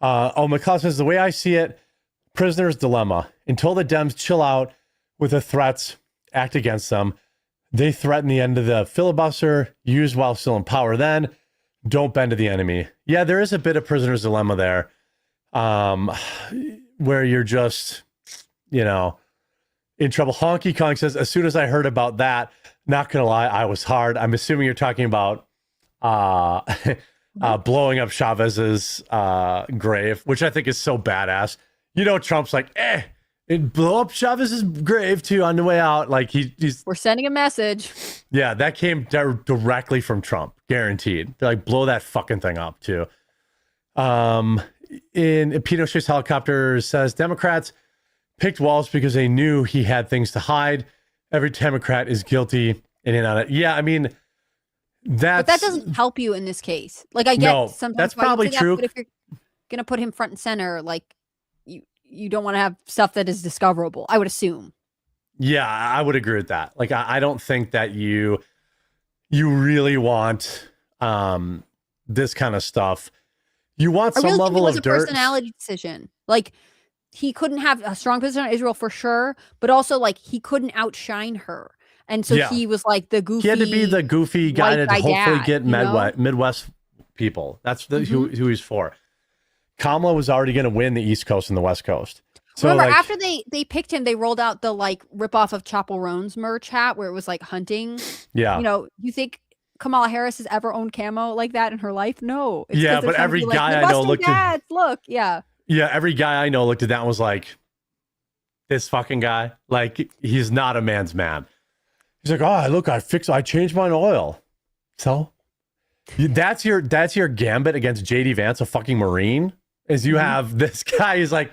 McCall says the way I see it, prisoner's dilemma. Until the Dems chill out with the threats, act against them. They threaten the end of the filibuster, use while still in power then, don't bend to the enemy. Yeah, there is a bit of prisoner's dilemma there, where you're just, in trouble. Honky Kong says, as soon as I heard about that, not going to lie, I was hard. I'm assuming you're talking about blowing up Chavez's grave, which I think is so badass. Trump's like, It blow up Chavez's grave too on the way out. Like he's We're sending a message. yeah, that came directly from Trump, guaranteed. They're like, blow that fucking thing up too. In Pinochet's helicopter says Democrats picked Walz because they knew he had things to hide. Every Democrat is guilty in and on it. Yeah, I mean, But that doesn't help you in this case. Like I get sometimes that's probably true. But if you're gonna put him front and center, like you don't want to have stuff that is discoverable, I would assume. Yeah, I would agree with that. Like I don't think that you really want this kind of stuff. You want some level of dirt. A personality decision. Like he couldn't have a strong position on Israel for sure, but also like he couldn't outshine her. And so he was like the goofy. He had to be the goofy guy to hopefully get Midwest people. That's who he's for. Kamala was already going to win the East Coast and the West Coast. So remember, after they picked him, they rolled out the like ripoff of Chappell Roan's merch hat where it was like hunting. Yeah. You know, you think Kamala Harris has ever owned camo like that in her life? No. It's but every guy I know looked at every guy I know looked at that and was like, this fucking guy, like he's not a man's man. He's like, oh, look, I changed my oil. So that's your gambit against JD Vance, a fucking Marine, is you have this guy who's like,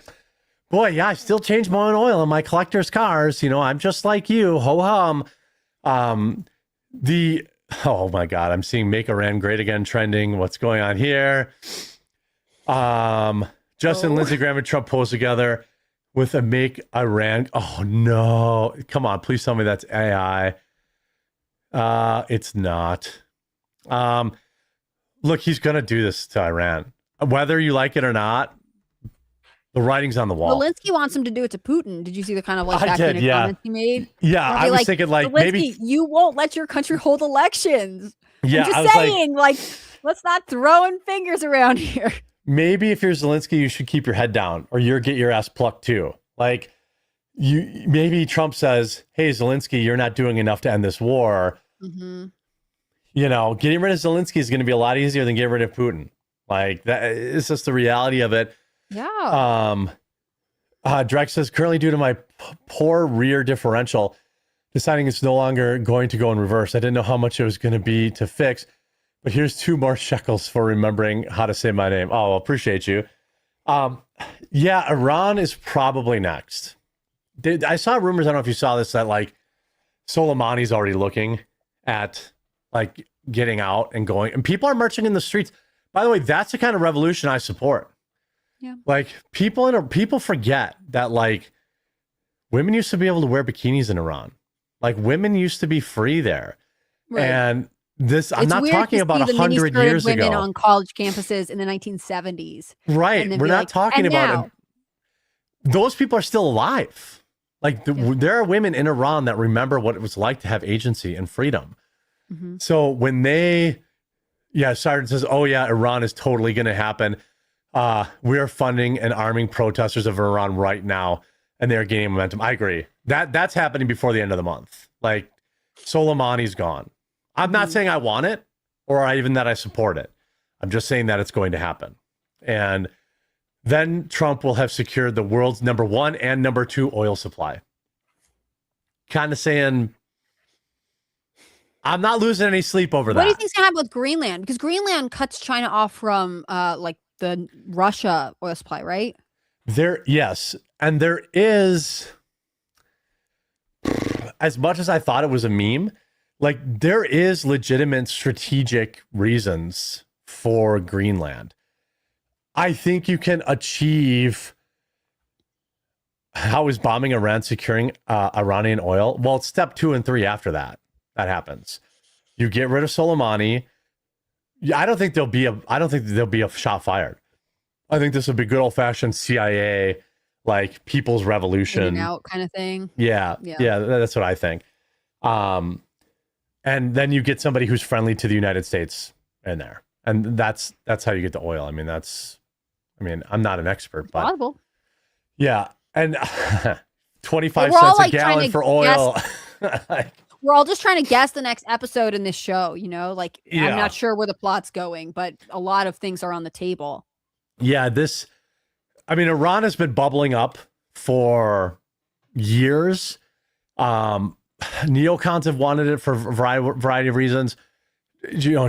boy, yeah, I still change my own oil in my collector's cars. You know, I'm just like you. Ho hum. Oh my God, I'm seeing Make Iran Great Again trending. What's going on here? Justin, Lindsey Graham, and Trump pose together with a Make Iran. Oh no. Come on, please tell me that's AI. It's not. Look, he's gonna do this to Iran. Whether you like it or not, the writing's on the wall. Zelensky wants him to do it to Putin. Did you see the kind of like backhanded comments he made? Yeah, I was thinking like Zelensky, maybe you won't let your country hold elections. Yeah, I'm just saying, like, let's not throwing fingers around here. Maybe if you're Zelensky, you should keep your head down, or you get your ass plucked too. Like maybe Trump says, "Hey, Zelensky, you're not doing enough to end this war." Mm-hmm. You know, getting rid of Zelensky is going to be a lot easier than getting rid of Putin. Like that is just the reality of it. Yeah. Drex says, currently due to my poor rear differential, deciding it's no longer going to go in reverse. I didn't know how much it was going to be to fix, but here's 2 more shekels for remembering how to say my name. Oh, appreciate you. Yeah, Iran is probably next. I saw rumors, I don't know if you saw this, that like Soleimani's already looking at like getting out and going, and people are marching in the streets. By the way, that's the kind of revolution I support. Yeah. Like people forget that like women used to be able to wear bikinis in Iran. Like women used to be free there. Right. And I'm not talking about 100 years ago. Women on college campuses in the 1970s. Right. We're not talking about those people are still alive. Like there are women in Iran that remember what it was like to have agency and freedom. Mm-hmm. So when Sargent says, oh yeah, Iran is totally going to happen. We are funding and arming protesters of Iran right now, and they're gaining momentum. I agree. That's happening before the end of the month. Like Soleimani's gone. I'm not saying I want it or even that I support it. I'm just saying that it's going to happen. And then Trump will have secured the world's #1 and #2 oil supply. Kind of saying, I'm not losing any sleep over that. What do you think's gonna happen with Greenland? Because Greenland cuts China off from like the Russia oil supply, right? Yes. And there is, as much as I thought it was a meme, like there is legitimate strategic reasons for Greenland. I think you can achieve, how is bombing Iran securing Iranian oil? Well, it's step 2 and 3 after that happens. You get rid of Soleimani. I don't think there'll be a shot fired. I think this would be good old fashioned CIA, like people's revolution, in and out kind of thing. Yeah, that's what I think. And then you get somebody who's friendly to the United States in there, and that's how you get the oil. I mean, I'm not an expert, but possible. Yeah, and 25 cents a gallon for oil. We're all just trying to guess the next episode in this show, you know? Like, I'm not sure where the plot's going, but a lot of things are on the table. Yeah, Iran has been bubbling up for years. Neocons have wanted it for a variety of reasons.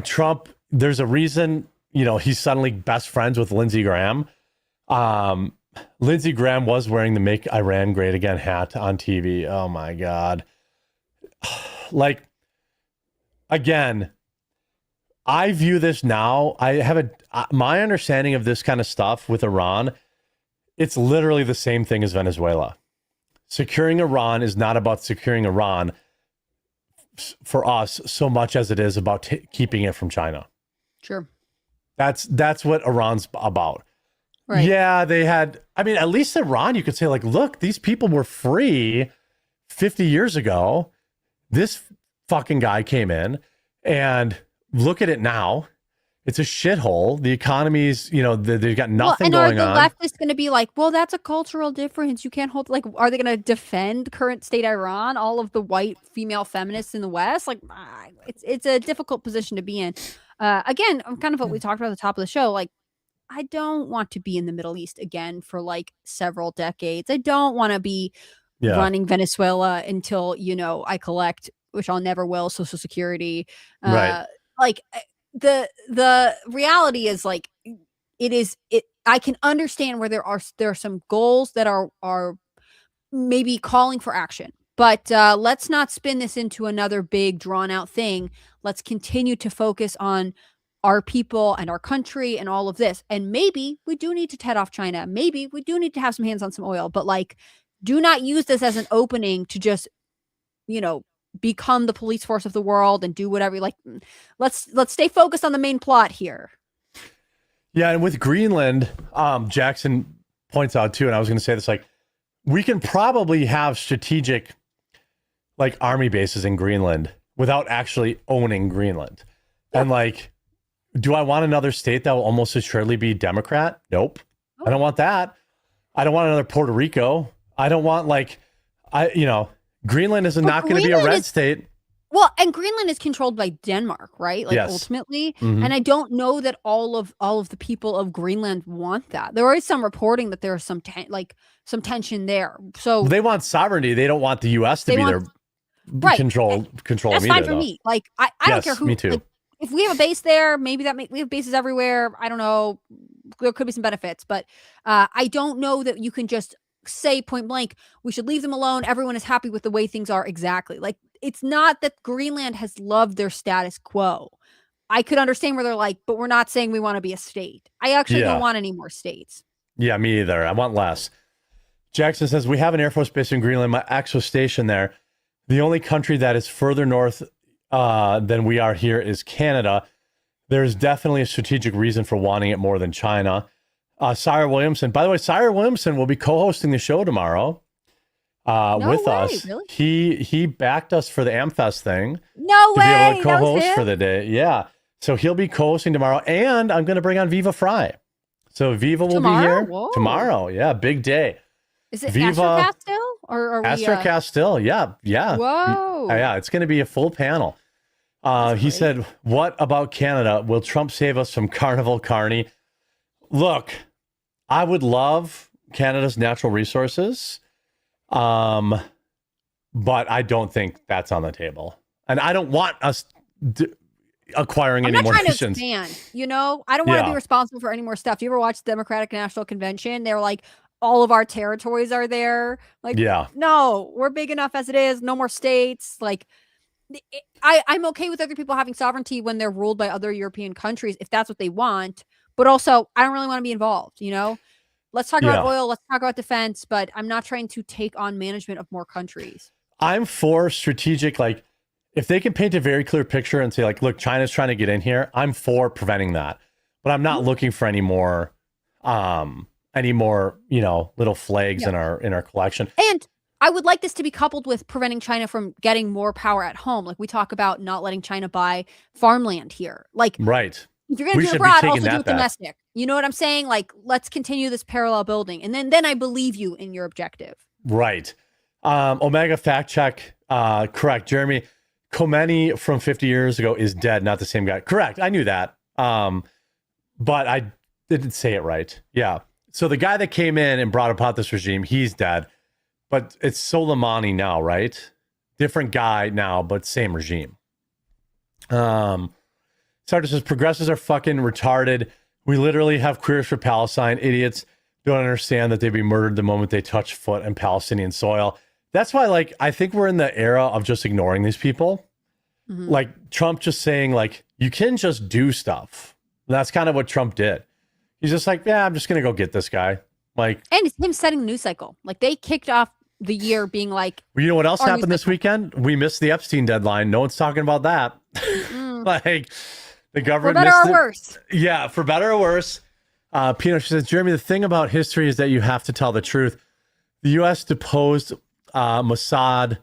Trump, there's a reason, he's suddenly best friends with Lindsey Graham. Lindsey Graham was wearing the Make Iran Great Again hat on TV. Oh my God. Like, again, I view this now. I have my understanding of this kind of stuff with Iran. It's literally the same thing as Venezuela. Securing Iran is not about securing Iran for us so much as it is about keeping it from China. Sure. That's what Iran's about. Right. Yeah, they had, at least Iran, you could say, like, look, these people were free 50 years ago. This fucking guy came in, and look at it now. It's a shithole. The economy's, they've got nothing going on. And are the leftists going to be like, well, that's a cultural difference. You can't hold, like, are they going to defend current state Iran, all of the white female feminists in the West? Like, it's a difficult position to be in. Again, kind of what we talked about at the top of the show. Like, I don't want to be in the Middle East again for like several decades. I don't want to be running Venezuela until, I collect, which I'll never will, Social Security. Right. Like, the reality is, like, I can understand where there are some goals that are maybe calling for action, but let's not spin this into another big drawn out thing. Let's continue to focus on our people and our country and all of this. And maybe we do need to head off China. Maybe we do need to have some hands on some oil, but, like, do not use this as an opening to just, become the police force of the world and do whatever. Like, let's stay focused on the main plot here. Yeah. And with Greenland, Jackson points out too, and I was going to say this, like, we can probably have strategic, like, army bases in Greenland without actually owning Greenland. Yeah. And, like, do I want another state that will almost assuredly be Democrat? Nope. I don't want that. I don't want another Puerto Rico. I don't want, like, Greenland is not going to be a red state. Well, and Greenland is controlled by Denmark, right? Like, yes. Ultimately. Mm-hmm. And I don't know that all of the people of Greenland want that. There is some reporting that there's some tension there. So they want sovereignty. They don't want the U.S. to be their control. That's fine for me. Like, I don't care who. Me too. Like, if we have a base there, maybe we have bases everywhere. I don't know. There could be some benefits, but I don't know that you can just say point blank, we should leave them alone. Everyone is happy with the way things are. Exactly. Like, it's not that Greenland has loved their status quo. I could understand where they're like, but we're not saying we want to be a state. I actually don't want any more states. Yeah, me either. I want less. Jackson says, we have an Air Force base in Greenland. My ex was stationed there. The only country that is further north than we are here is Canada. There's definitely a strategic reason for wanting it more than China. Sire Williamson. By the way, Sire Williamson will be co-hosting the show tomorrow with us. Really? He backed us for the AmFest thing. No way. To be able to co-host for the day. Yeah. So he'll be co-hosting tomorrow, and I'm going to bring on Viva Fry. So Viva will be here tomorrow. Yeah, big day. Is it Astrocast still? Or are we, Astrocast still? Yeah. Whoa. Yeah, it's going to be a full panel. He said, what about Canada? Will Trump save us from Carnival Carney? Look, I would love Canada's natural resources, but I don't think that's on the table. And I don't want us acquiring any more nations. I'm not trying to expand, I don't want to be responsible for any more stuff. Do you ever watch the Democratic National Convention? They're like, all of our territories are there. Like, no, we're big enough as it is. No more states. Like, I'm okay with other people having sovereignty when they're ruled by other European countries, if that's what they want. But also, I don't really want to be involved, Let's talk about oil. Let's talk about defense. But I'm not trying to take on management of more countries. I'm for strategic, like, if they can paint a very clear picture and say, like, look, China's trying to get in here, I'm for preventing that. But I'm not looking for any more, little flags in our collection. And I would like this to be coupled with preventing China from getting more power at home. Like, we talk about not letting China buy farmland here. Like, right. If you're going to do it abroad, also do it domestic. You know what I'm saying? Like, let's continue this parallel building. And then I believe you in your objective. Right. Omega fact check. Correct. Jeremy Khomeini from 50 years ago is dead. Not the same guy. Correct. I knew that. But I didn't say it right. Yeah. So the guy that came in and brought about this regime, he's dead. but it's Soleimani now, right? Different guy now, but same regime. Sartre says progressives are fucking retarded. We literally have queers for Palestine. Idiots don't understand that they'd be murdered the moment they touch foot in Palestinian soil. That's why, like, I think we're in the era of just ignoring these people. Mm-hmm. Like Trump just saying, like, you can just do stuff. That's kind of what Trump did. He's just like, yeah, I'm just going to go get this guy. Like, and it's him setting the news cycle. Like, they kicked off the year being like, you know what else happened this weekend? We missed the Epstein deadline. No one's talking about that. Like, the government. For better or worse. Yeah, for better or worse. Pino, she says, Jeremy, the thing about history is that you have to tell the truth. The U.S. deposed Mossad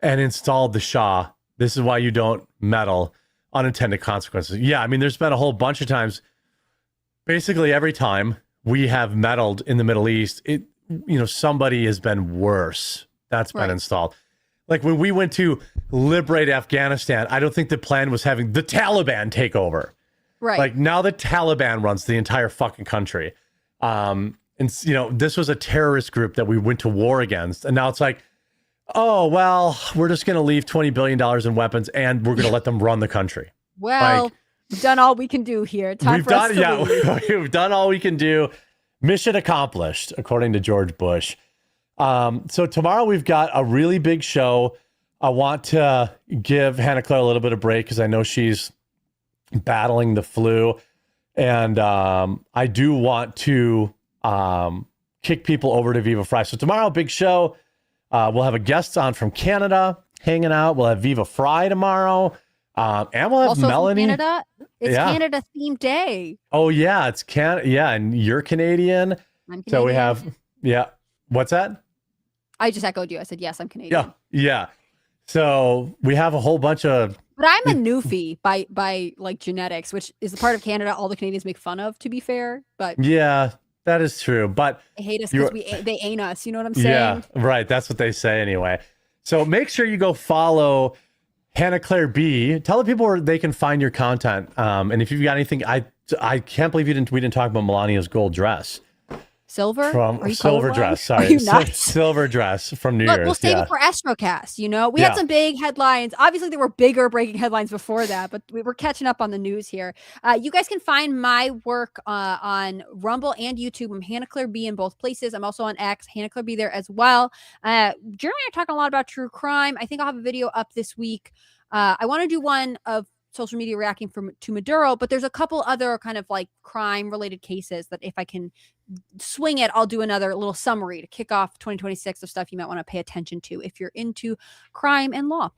and installed the Shah. This is why you don't meddle. Unintended consequences. Yeah, I mean, there's been a whole bunch of times. Basically, every time we have meddled in the Middle East, somebody has been worse. That's been installed. Like when we went to liberate Afghanistan, I don't think the plan was having the Taliban take over. Right. Like now the Taliban runs the entire fucking country. And, this was a terrorist group that we went to war against. And now it's like, oh, well, we're just going to leave $20 billion in weapons and we're going to let them run the country. Well, we've done all we can do here. We've done all we can do. Mission accomplished, according to George Bush. So tomorrow we've got a really big show. I want to give Hannah Claire a little bit of break because I know she's battling the flu. And I do want to kick people over to Viva Fry. So tomorrow, big show. We'll have a guest on from Canada hanging out. We'll have Viva Fry tomorrow. And we'll have also Melanie. From Canada. It's Canada themed day. Oh, yeah. It's Canada. Yeah. And you're Canadian. I'm Canadian. So we have, What's that? I just echoed you. I said, yes, I'm Canadian. Yeah. So we have a whole bunch of. But I'm a newfie by like genetics, which is the part of Canada all the Canadians make fun of, to be fair. But yeah. That is true, but they hate us because they ain't us. You know what I'm saying? Yeah, right. That's what they say anyway. So make sure you go follow Hannah Claire B. Tell the people where they can find your content. And if you've got anything, I can't believe we didn't talk about Melania's gold dress. Silver? Silver dress. Sorry. Silver dress from New Year's. We'll save it for Astrocast. We had some big headlines. Obviously, there were bigger breaking headlines before that, but we were catching up on the news here. You guys can find my work on Rumble and YouTube. I'm Hannah Claire B in both places. I'm also on X, Hannah Claire B there as well. Jeremy and I are talking a lot about true crime. I think I'll have a video up this week. I want to do one of social media reacting to Maduro, but there's a couple other kind of like crime related cases that if I can swing it, I'll do another little summary to kick off 2026 of stuff you might want to pay attention to if you're into crime and law.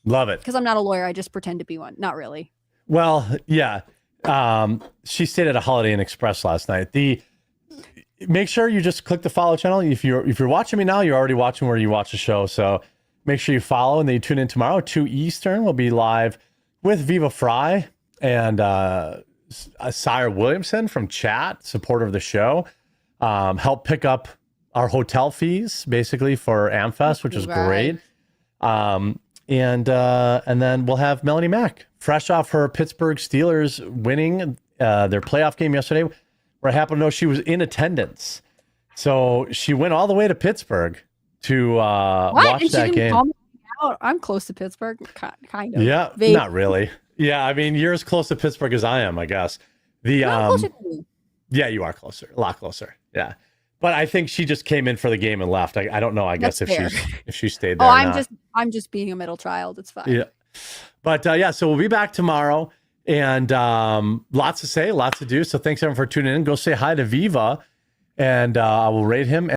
Love it. Because I'm not a lawyer. I just pretend to be one. Not really. Well, yeah. She stayed at a Holiday Inn Express last night. Make sure you just click the follow channel. If you're watching me now, you're already watching where you watch the show. So make sure you follow and then you tune in tomorrow, 2 Eastern. We'll be live with Viva Fry and Sire Williamson from chat, supporter of the show, help pick up our hotel fees basically for AmFest, which is great. And then we'll have Melanie Mack, fresh off her Pittsburgh Steelers winning their playoff game yesterday, where I happen to know she was in attendance. So she went all the way to Pittsburgh to watch that game. I'm close to Pittsburgh, kind of. Yeah, not really. Yeah, I mean, you're as close to Pittsburgh as I am, I guess. Closer to you. Yeah, you are closer, a lot closer. Yeah, but I think she just came in for the game and left. I don't know. I guess if she stayed there. I'm just being a middle child. It's fine. Yeah, but so we'll be back tomorrow, and lots to say, lots to do. So thanks everyone for tuning in. Go say hi to Viva, and I will rate him.